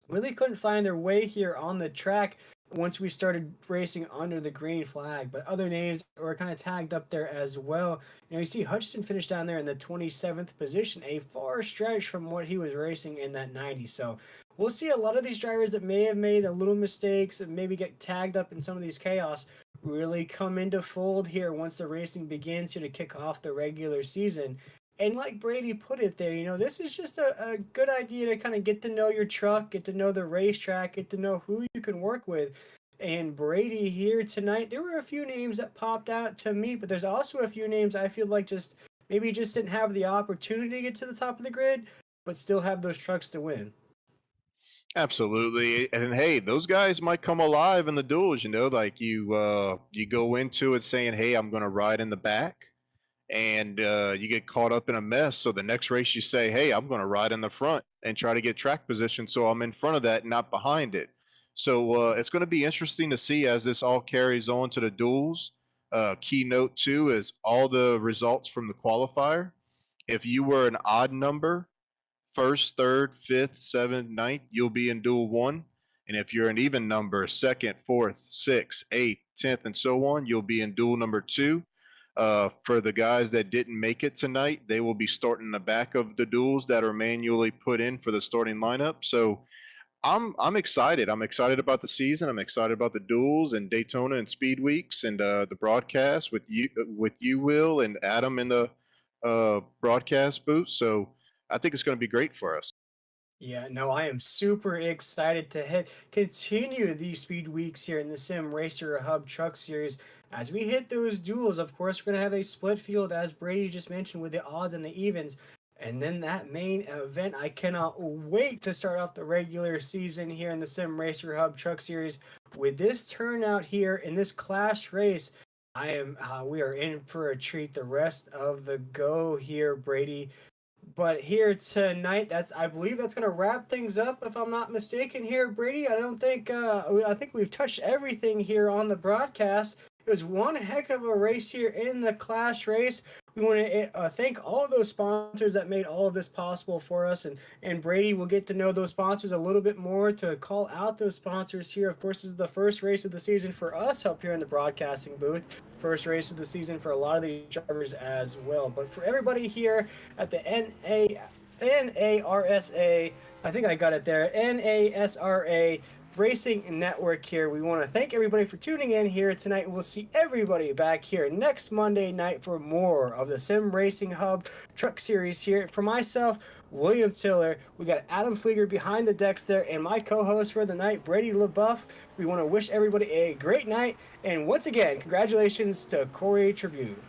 really couldn't find their way here on the track once we started racing under the green flag. But other names were kind of tagged up there as well. You see Hutchinson finished down there in the 27th position, a far stretch from what he was racing in that 90. So we'll see a lot of these drivers that may have made a little mistakes and maybe get tagged up in some of these chaos really come into fold here once the racing begins here to kick off the regular season. And like Brady put it there, this is just a good idea to kind of get to know your truck, get to know the racetrack, get to know who you can work with. And Brady here tonight, there were a few names that popped out to me, but there's also a few names I feel like just maybe just didn't have the opportunity to get to the top of the grid, but still have those trucks to win. Absolutely. And hey, those guys might come alive in the duels. Like you go into it saying, hey, I'm going to ride in the back. And you get caught up in a mess. So the next race you say, hey, I'm going to ride in the front and try to get track position so I'm in front of that, not behind it. So it's going to be interesting to see as this all carries on to the duels. Keynote two is all the results from the qualifier. If you were an odd number, first, third, fifth, seventh, ninth, you'll be in duel one. And if you're an even number, second, fourth, sixth, eighth, 10th, and so on, you'll be in duel number two. For the guys that didn't make it tonight, they will be starting the back of the duels that are manually put in for the starting lineup. So I'm excited. I'm excited about the season. I'm excited about the duels and Daytona and Speed Weeks and the broadcast with you, Will, and Adam in the broadcast booth. So I think it's going to be great for us. Yeah, no, I am super excited to continue these speed weeks here in the Sim Racer Hub Truck Series. As we hit those duels, of course, we're going to have a split field, as Brady just mentioned, with the odds and the evens. And then that main event, I cannot wait to start off the regular season here in the Sim Racer Hub Truck Series. With this turnout here in this clash race, we are in for a treat the rest of the go here, Brady. But here tonight, I believe that's gonna wrap things up, if I'm not mistaken. Here, Brady. I think we've touched everything here on the broadcast. It was one heck of a race here in the Clash race. We want to thank all of those sponsors that made all of this possible for us, and Brady will get to know those sponsors a little bit more to call out those sponsors here. Of course, this is the first race of the season for us up here in the broadcasting booth. First race of the season for a lot of these drivers as well. But for everybody here at the NARSA, I think I got it there, NASRA Racing Network here. We want to thank everybody for tuning in here tonight. We'll see everybody back here next Monday night for more of the Sim Racing Hub Truck Series here. For myself, William Tiller, we got Adam Flieger behind the decks there, and my co-host for the night, Brady LaBeouf. We want to wish everybody a great night, and once again, congratulations to Corey Tribute.